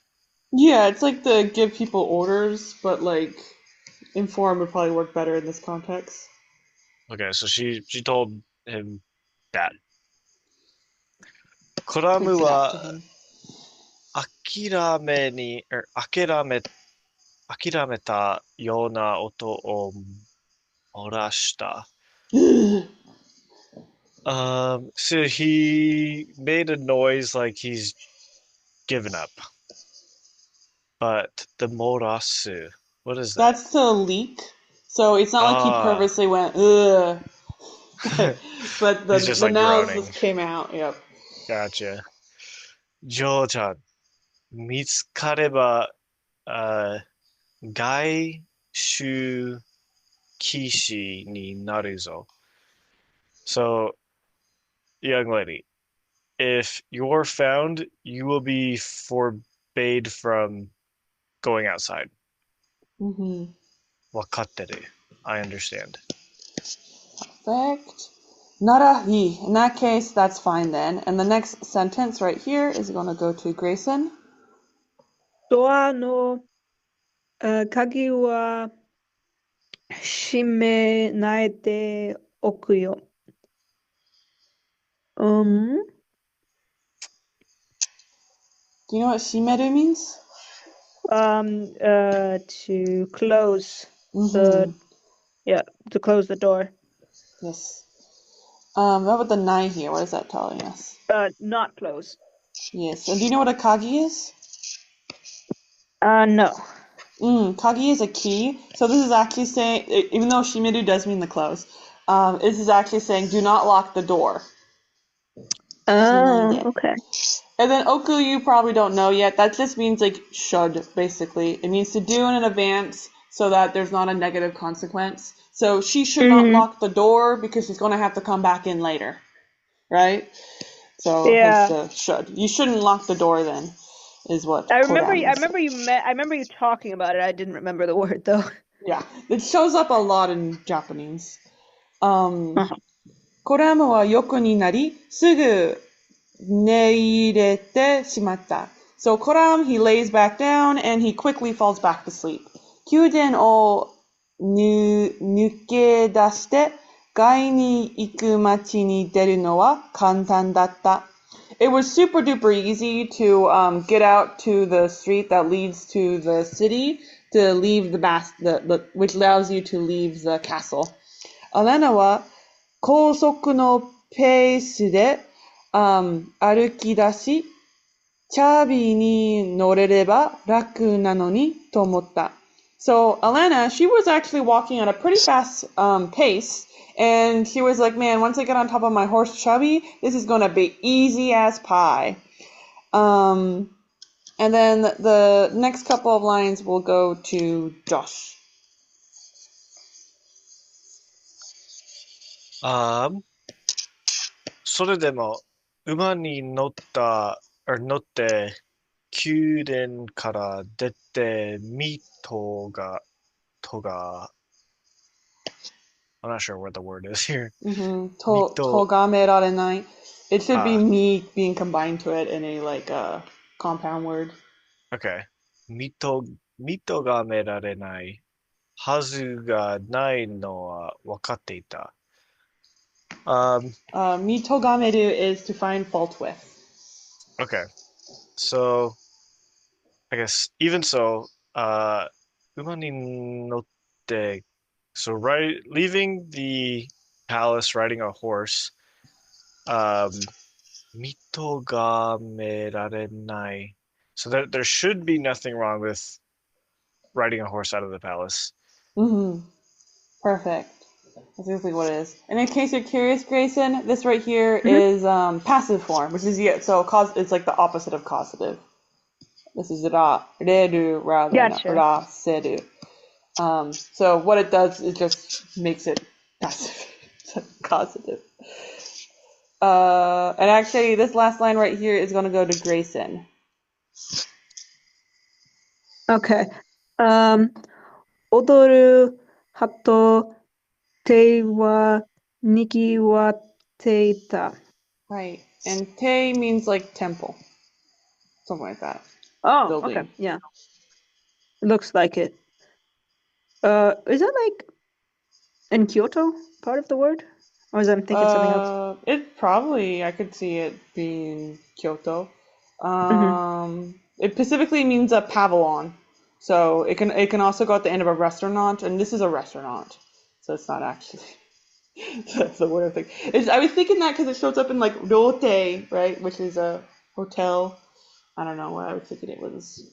Speaker 1: Yeah, it's like the give people orders, but like inform would probably work better in this context.
Speaker 2: Okay, so she told him that. コラム
Speaker 1: Points it out
Speaker 2: は
Speaker 1: to him.
Speaker 2: 諦めたような音を漏らした。So he made a noise like he's given up. But the morasu, what is that?
Speaker 1: That's the leak. So it's not like he purposely went, ugh. But
Speaker 2: He's just
Speaker 1: the
Speaker 2: like
Speaker 1: nows
Speaker 2: groaning.
Speaker 1: just came out. Yep.
Speaker 2: Gotcha. ジョーちゃん、見つかれば、外周騎士になるぞ。So, young lady, if you're found, you will be forbade from going outside.
Speaker 1: Mm-hmm.
Speaker 2: わかってる. I understand.
Speaker 1: Perfect. Narahi. In that case, that's fine then. And the next sentence right here is going to go to Grayson.
Speaker 3: ドアの鍵は閉めないでおくよ。
Speaker 1: Do you know what shimeru means?
Speaker 3: To close
Speaker 1: Mm-hmm.
Speaker 3: to close the door.
Speaker 1: Yes. What about the nai here? What is that telling us?
Speaker 3: Not close.
Speaker 1: Yes. And do you know what a kagi is?
Speaker 3: No.
Speaker 1: Kagi is a key. So this is actually saying, even though shimeru does mean the close, this is actually saying do not lock the door.
Speaker 3: Okay.
Speaker 1: And then oku, you probably don't know yet. That just means like should, basically. It means to do in advance so that there's not a negative consequence. So she should not lock the door because she's going to have to come back in later. Right? So hence the should. You shouldn't lock the door then, is what
Speaker 3: I remember
Speaker 1: Kodan
Speaker 3: I remember you talking about it. I didn't remember the word though.
Speaker 1: Yeah. It shows up a lot in Japanese. コラムは横になり、すぐ寝入れてしまった。So Koram, he lays back down and he quickly falls back to sleep. 宮殿を抜け出して外に行く街に出るのは簡単だった。It was super duper easy to get out to the street that leads to the city to leave which allows you to leave the castle. Alanna は高速のペースで、歩き出し、チャビに乗れれば楽なのにと思った。So Alanna, she was actually walking at a pretty fast pace, and she was like, man, once I get on top of my horse Chubby, this is going to be easy as pie. And then the next couple of lines will go to Josh.
Speaker 2: それでも、馬に乗って宮殿から出てみとが I'm not sure what the word is here.
Speaker 1: Mm-hmm.
Speaker 2: Mito.
Speaker 1: Togamerarenai. It should be
Speaker 2: Ah,
Speaker 1: me being combined to it in a compound word.
Speaker 2: okay. Mito ga merarenai. Hazu ga nai no wa wakatte ita.
Speaker 1: Mitogameru is to find fault with.
Speaker 2: Okay. So, I guess even so, uma ni notte. So, leaving the palace, riding a horse. Mito ga merarenai. So there should be nothing wrong with riding a horse out of the palace.
Speaker 1: Mm-hmm. Perfect. That's exactly what it is. And in case you're curious, Grayson, this right here is passive form, which is it's like the opposite of causative. This is redu rather than
Speaker 3: Gotcha.
Speaker 1: ra seru. So what it does is just makes it passive, causative. And actually, this last line right here is going to go to Grayson.
Speaker 3: Okay. 踊る鳩手は賑わっていた.
Speaker 1: Right. And te means like temple. Something like that.
Speaker 3: Oh,
Speaker 1: Building.
Speaker 3: okay. Yeah. It looks like it. Is that like in Kyoto part of the word? Or is I'm thinking something else?
Speaker 1: I could see it being Kyoto.
Speaker 3: Mm-hmm.
Speaker 1: It specifically means a pavilion. So it can also go at the end of a restaurant, and this is a restaurant. So it's not actually. That's the word I think. I was thinking that because it shows up in like rote, right, which is a hotel. I don't know why I was thinking it was.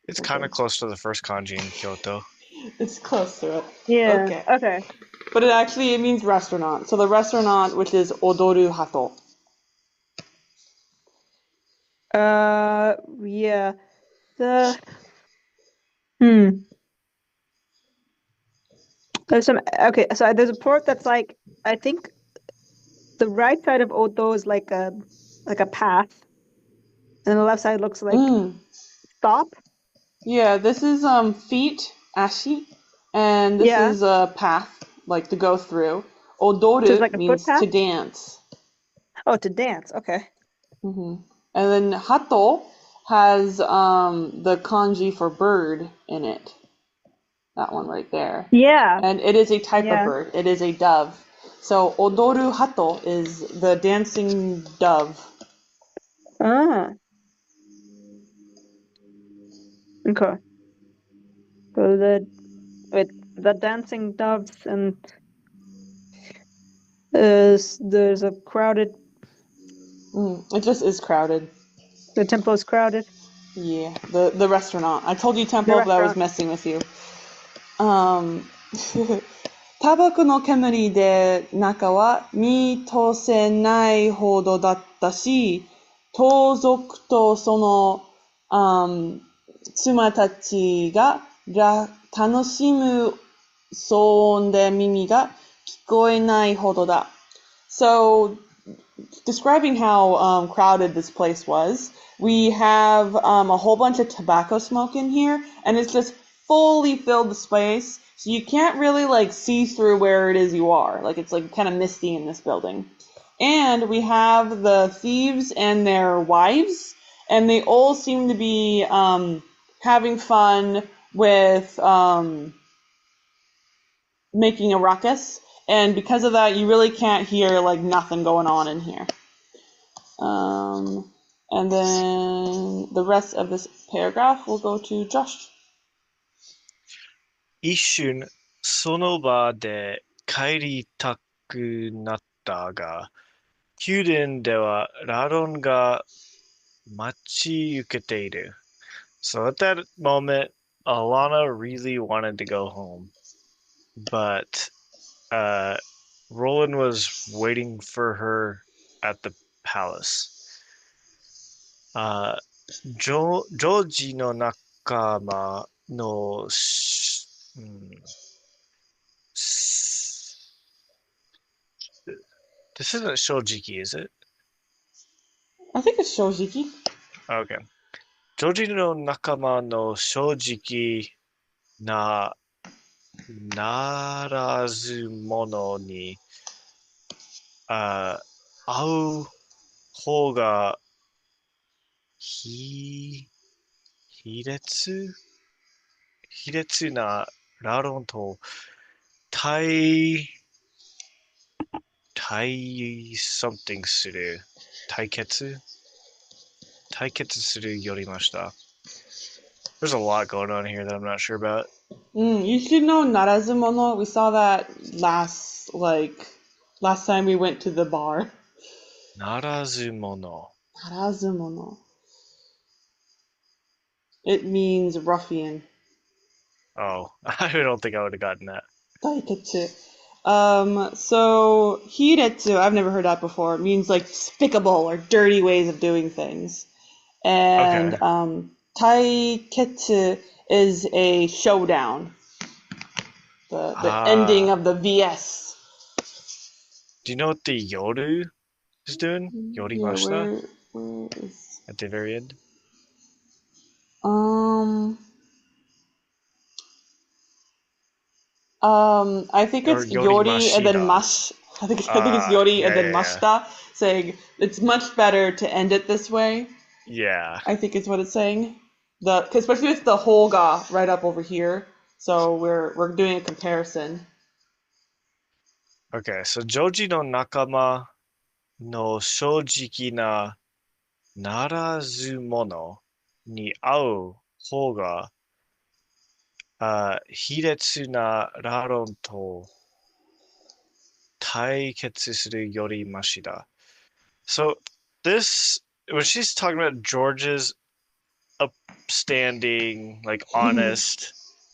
Speaker 2: It's kind of close to the first kanji in Kyoto.
Speaker 1: It's close to it.
Speaker 3: Yeah.
Speaker 1: Okay.
Speaker 3: Okay.
Speaker 1: But it means restaurant. So the restaurant, which is odoru hato.
Speaker 3: Yeah. The hmm. There's a port that's like I think the right side of Odo is like a path, and the left side looks like stop.
Speaker 1: Yeah, this is feet, ashi, and this
Speaker 3: Yeah.
Speaker 1: is a path, like to go through.
Speaker 3: So it's
Speaker 1: Odoru
Speaker 3: like a
Speaker 1: means
Speaker 3: footpath?
Speaker 1: to dance.
Speaker 3: Oh, to dance. Okay.
Speaker 1: And then hato has the kanji for bird in it. That one right there.
Speaker 3: Yeah.
Speaker 1: And it is a type of
Speaker 3: Yeah.
Speaker 1: bird. It is a dove. So odoru hato is the dancing dove.
Speaker 3: Ah. Okay. So the dancing doves and there's a crowded.
Speaker 1: It just is crowded.
Speaker 3: The temple is crowded.
Speaker 1: Yeah, the restaurant. I told you
Speaker 3: The
Speaker 1: temple, but I was
Speaker 3: restaurant.
Speaker 1: messing with you. タバコの煙で中は見通せないほどだったし、盗賊とその、妻たちが楽しむ騒音で耳が聞こえないほどだ。So, describing how crowded this place was, we have a whole bunch of tobacco smoke in here, and it's just fully filled the space, so you can't really like see through where it is you are. Like it's like kind of misty in this building. And we have the thieves and their wives, and they all seem to be having fun with making a ruckus. And because of that, you really can't hear like nothing going on in here. And then the rest of this paragraph will go to Josh.
Speaker 2: 一瞬、その場で帰りたくなったが、宮殿ではラロンが待ち受けている。So at that moment, Alanna really wanted to go home, but Roland was waiting for her at the palace. ジョージの仲間のThis isn't Shojiki, is it?
Speaker 1: I think it's Shojiki.
Speaker 2: Okay. ジョージの仲間の正直なならず者に、会う方が、ひ、卑劣卑劣なラ論と対、something する。対決するよりました。There's a lot going on here that I'm not sure about.
Speaker 1: You should know narazumono. We saw that last time we went to the bar.
Speaker 2: ならず者。
Speaker 1: Narazumono. It means ruffian.
Speaker 2: Oh, I don't think I would have gotten that.
Speaker 1: Daiketsu. So hiretsu, I've never heard that before. It means like despicable or dirty ways of doing things. And
Speaker 2: Okay.
Speaker 1: taiketsu is a showdown. The ending of the VS.
Speaker 2: Do you know what the Yoru is doing?
Speaker 1: Yeah,
Speaker 2: Yorimashita?
Speaker 1: where is
Speaker 2: At the very end?
Speaker 1: I think
Speaker 2: Or
Speaker 1: it's Yori and then
Speaker 2: Yorimashita.
Speaker 1: Mash. I think it's Yori and then
Speaker 2: Yeah.
Speaker 1: Mashita, saying it's much better to end it this way.
Speaker 2: Yeah.
Speaker 1: I think is what it's saying. Especially with the Holga right up over here. So we're doing a comparison.
Speaker 2: Okay, so Joji no nakama no shojiki na narazumono ni au hou ga 卑劣なラ論と対決するよりマシだ. So this, when she's talking about George's upstanding, like honest,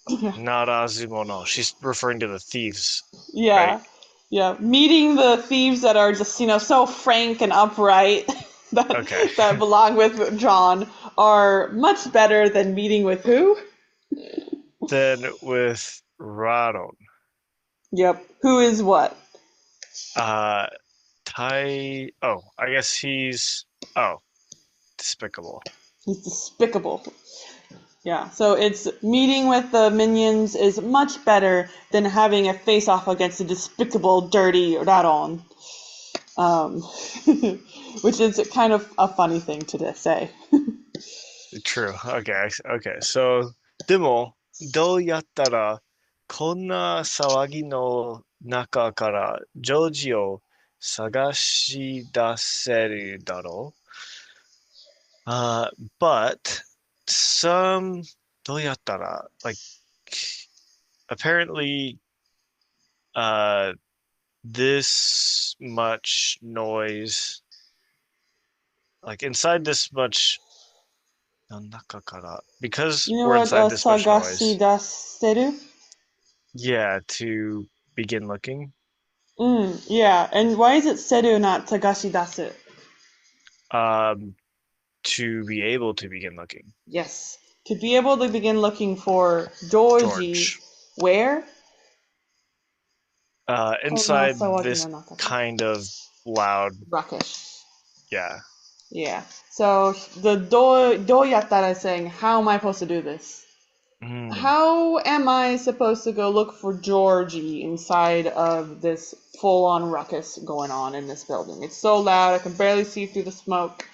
Speaker 2: narazumono, she's referring to the thieves,
Speaker 1: Yeah.
Speaker 2: right?
Speaker 1: Yeah. Meeting the thieves that are just, so frank and upright
Speaker 2: Okay.
Speaker 1: that belong with John are much better than meeting with who?
Speaker 2: Then with Radon,
Speaker 1: Yep. Who is what?
Speaker 2: uh, I guess despicable.
Speaker 1: He's despicable. Yeah, so it's meeting with the minions is much better than having a face-off against a despicable, dirty Radon. Which is kind of a funny thing to say.
Speaker 2: True. Okay. So, でも、どうやったら、こんな騒ぎの中からジョージを探し出せるだろう? But some, どうやったら, like, apparently, uh, this much noise, like inside this much, の中から, because
Speaker 1: You know
Speaker 2: we're
Speaker 1: what
Speaker 2: inside this much
Speaker 1: sagashi
Speaker 2: noise.
Speaker 1: daseru?
Speaker 2: Yeah, to begin looking.
Speaker 1: Yeah, and why is it seru not tagashi dasu?
Speaker 2: To be able to begin looking.
Speaker 1: Yes, to be able to begin looking for Georgie.
Speaker 2: George.
Speaker 1: Where?
Speaker 2: Inside
Speaker 1: Sawagi
Speaker 2: this
Speaker 1: no Nataka.
Speaker 2: kind of loud,
Speaker 1: Ruckish.
Speaker 2: yeah.
Speaker 1: Yeah. So the doyattara is saying, how am I supposed to do this? How am I supposed to go look for Georgie inside of this full-on ruckus going on in this building? It's so loud, I can barely see through the smoke.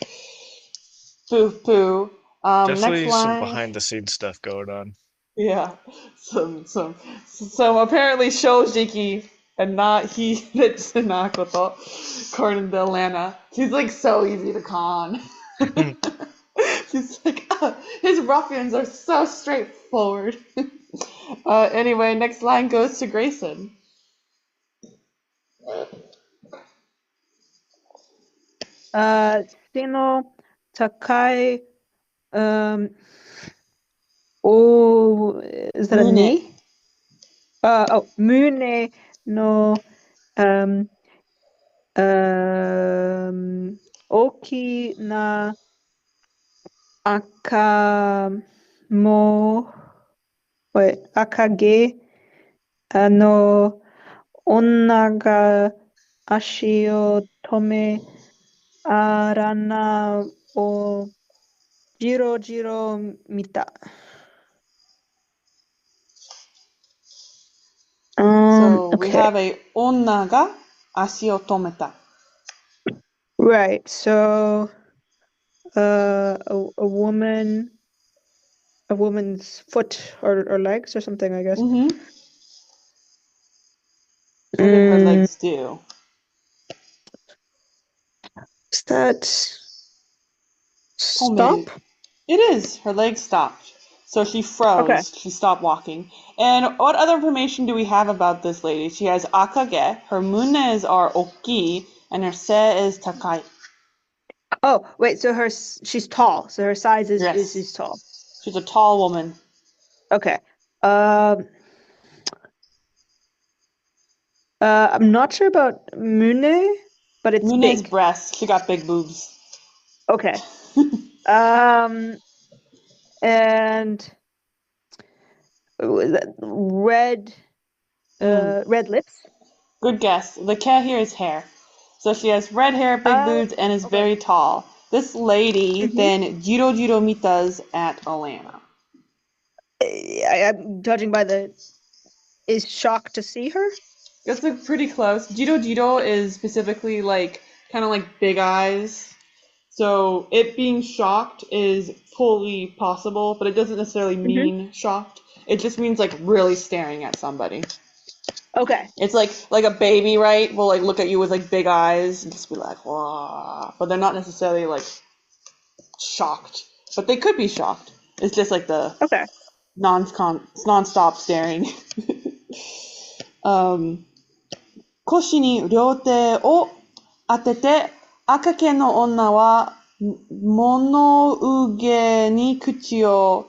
Speaker 1: Poo poo.
Speaker 2: Definitely
Speaker 1: Next
Speaker 2: some
Speaker 1: line.
Speaker 2: behind the scenes stuff going on.
Speaker 1: Yeah. Some apparently Shojiki and not Nakoto, according to Alanna. He's like so easy to con. He's like, his ruffians are so straightforward. Anyway, next line goes to Grayson.
Speaker 3: 背の高い、is that a knee? Mune no, oki na aka mo, akage, onna ga ashi o tome, Alanna o jiro jiro mita.
Speaker 1: So we
Speaker 3: Okay.
Speaker 1: have a 女が足を止めた。
Speaker 3: Right. So, a woman's foot or legs or something, I guess.
Speaker 1: Mm-hmm. What did her legs do?
Speaker 3: Is that
Speaker 1: Homemade.
Speaker 3: stop?
Speaker 1: It is. Her legs stopped. So she
Speaker 3: Okay.
Speaker 1: froze. She stopped walking. And what other information do we have about this lady? She has akage. Her munes are oki, and her se is takai.
Speaker 3: Oh, wait. So she's tall. So her size
Speaker 1: Yes.
Speaker 3: is tall.
Speaker 1: She's a tall woman.
Speaker 3: Okay. Um, I'm not sure about Mune, but it's
Speaker 1: Mune's
Speaker 3: big.
Speaker 1: breasts. She got big boobs.
Speaker 3: Okay. Um, and was that red lips.
Speaker 1: Good guess. The ke here is hair. So she has red hair, big
Speaker 3: Oh,
Speaker 1: boobs, and is
Speaker 3: okay.
Speaker 1: very tall. This lady
Speaker 3: hmm
Speaker 1: then Jiro Jiro mitas at Alanna.
Speaker 3: I'm judging by the is shocked to see her.
Speaker 1: That's like pretty close. Jiro Jiro is specifically like kind of like big eyes. So it being shocked is fully possible, but it doesn't necessarily
Speaker 3: hmm
Speaker 1: mean shocked. It just means like really staring at somebody.
Speaker 3: Okay.
Speaker 1: It's like a baby, right? Will like look at you with like big eyes and just be like, "Wow," but they're not necessarily like shocked, but they could be shocked. It's just like the
Speaker 3: Okay.
Speaker 1: non-stop staring. 腰に両手を当てて、赤毛の女は物憂げに口を、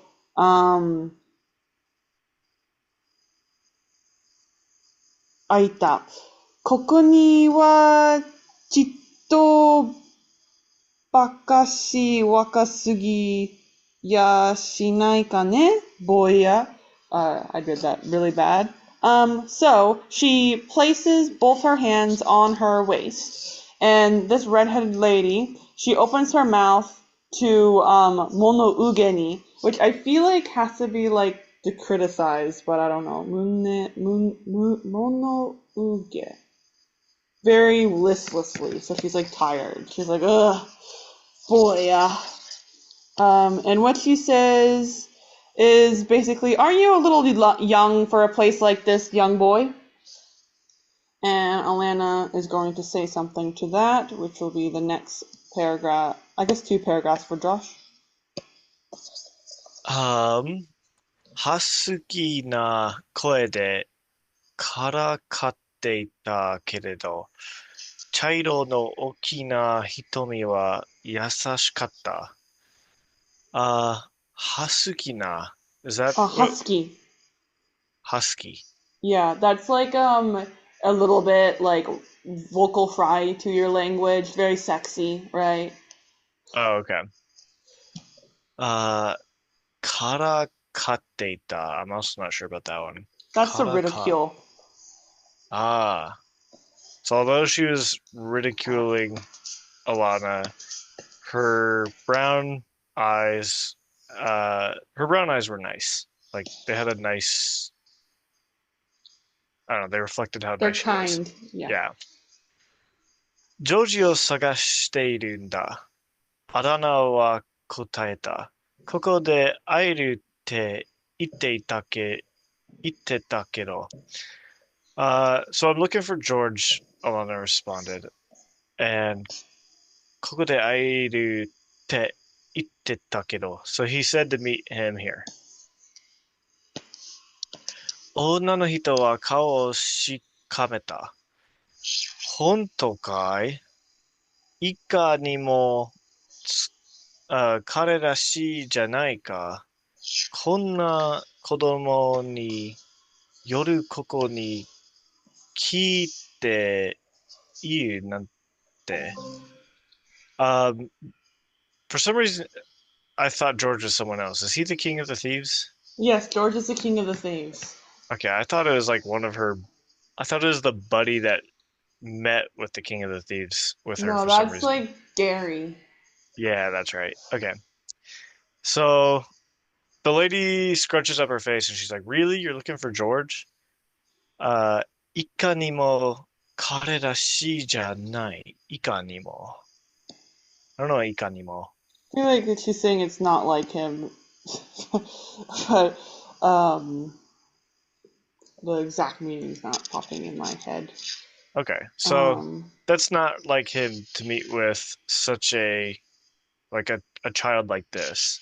Speaker 1: 開いた。ここにはちっとばかし若すぎやしないかね、boy ya. I did that really bad. So she places both her hands on her waist, and this redheaded lady, she opens her mouth to mono ugeni, which I feel like has to be like to criticize, but I don't know. Mono uge. Very listlessly, so she's like tired. She's like, ugh, boy, yeah. And what she says is basically, aren't you a little young for a place like this, young boy? And Alanna is going to say something to that, which will be the next paragraph. I guess 2 paragraphs for Josh.
Speaker 2: ハスキーな声でからかっていたけれど、茶色の大きな瞳は優しかった。ハスキーな。Is that
Speaker 1: Husky.
Speaker 2: husky?
Speaker 1: Yeah, that's like a little bit like vocal fry to your language, very sexy, right?
Speaker 2: Oh, okay. からかっていた. I'm also not sure about that one.
Speaker 1: That's the
Speaker 2: からか.
Speaker 1: ridicule.
Speaker 2: So although she was ridiculing Alanna, her brown eyes, her brown eyes were nice. Like they had a nice, I don't know, they reflected how
Speaker 1: They're
Speaker 2: nice she was.
Speaker 1: kind. Yeah.
Speaker 2: Yeah. ジョージを探しているんだ。アラナは答えた。ここで会えるって言ってたけど。So I'm looking for George, Alanna responded. And ここで会えるって言ってたけど. So he said to meet him here. 女の人は顔をしかめた。本当かい？いかにも彼らしいじゃないか。こんな子供に夜ここに来ているなんて。For some reason, I thought George was someone else. Is he the king of the thieves?
Speaker 1: Yes, George is the king of the thieves.
Speaker 2: Okay, I thought it was like one of her. I thought it was the buddy that met with the king of the thieves with her
Speaker 1: No,
Speaker 2: for some
Speaker 1: that's
Speaker 2: reason.
Speaker 1: like Gary.
Speaker 2: Yeah, that's right. Okay. So the lady scrunches up her face and she's like, "Really? You're looking for George?" いかにも彼らしいじゃない。いかにも。I don't know, いかにも。
Speaker 1: I feel like she's saying it's not like him. But the exact meaning is not popping in my head.
Speaker 2: Okay, so
Speaker 1: Um,
Speaker 2: that's not like him to meet with such a child like this,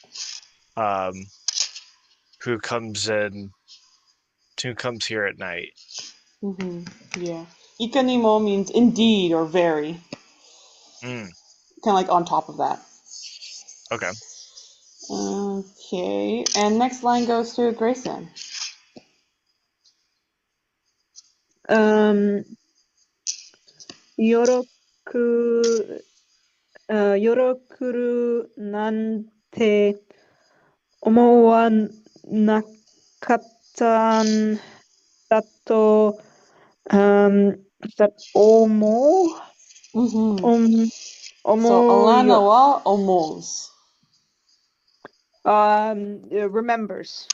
Speaker 2: who comes here at night.
Speaker 1: Yeah. Ikanimo means indeed or very.
Speaker 2: Mm,
Speaker 1: Kind of like on top of that.
Speaker 2: okay.
Speaker 1: Okay. And next line goes to Grayson.
Speaker 3: 夜来るなんて思わなかったんだと、思う、
Speaker 1: So
Speaker 3: 思う
Speaker 1: Alanna
Speaker 3: よ。
Speaker 1: wa omos.
Speaker 3: Remembers.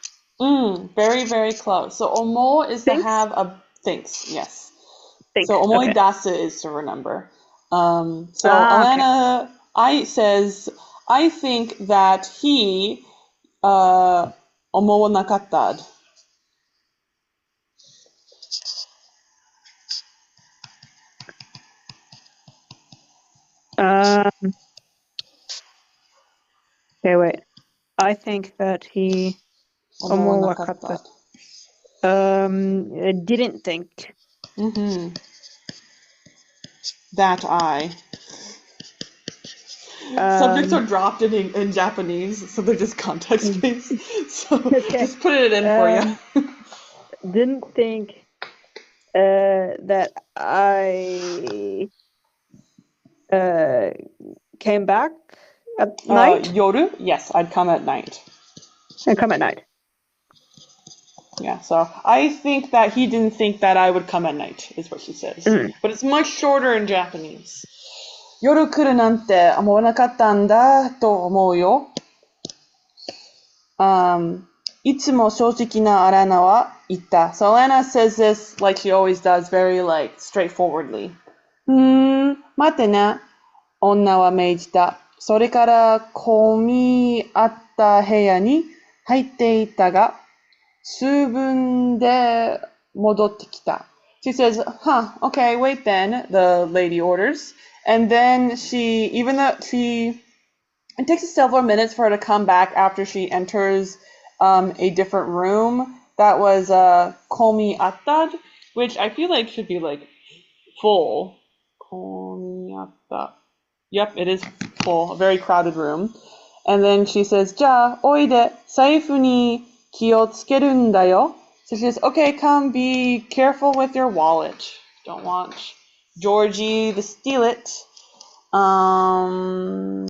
Speaker 1: Very, very close. So omo is to
Speaker 3: Thinks?
Speaker 1: have a thinks, yes.
Speaker 3: Thinks.
Speaker 1: So
Speaker 3: Okay.
Speaker 1: omoidasu is to remember. So
Speaker 3: Okay.
Speaker 1: Alanna says, I think that he omo nakattad.
Speaker 3: Okay, wait. I think that he
Speaker 1: Omo
Speaker 3: Omowakatta.
Speaker 1: nakattad.
Speaker 3: Didn't think.
Speaker 1: That I. Subjects are dropped in Japanese, so they're just context based. So
Speaker 3: Okay.
Speaker 1: just put it in for you.
Speaker 3: Didn't think that I came back at night.
Speaker 1: Yoru? Yes, I'd come at night.
Speaker 3: I come at night.
Speaker 1: Yeah, so I think that he didn't think that I would come at night, is what she says. But it's much shorter in Japanese. 夜来るなんて思わなかったんだと思うよ。いつも正直なアラナは言った。So Alanna says this like she always does, very like straightforwardly. 待ってね。女は命じた。それから混み合った部屋に入っていったが、数分で戻ってきた。She says, okay, wait then, the lady orders. And then even though it takes several minutes for her to come back after she enters a different room. That was komi attad, which I feel like should be like full. Komi atta. Yep, it is full. A very crowded room. And then she says, じゃあ、おいで、財布に気をつけるんだよ. So she says, okay, come, be careful with your wallet. Don't want Georgie to steal it.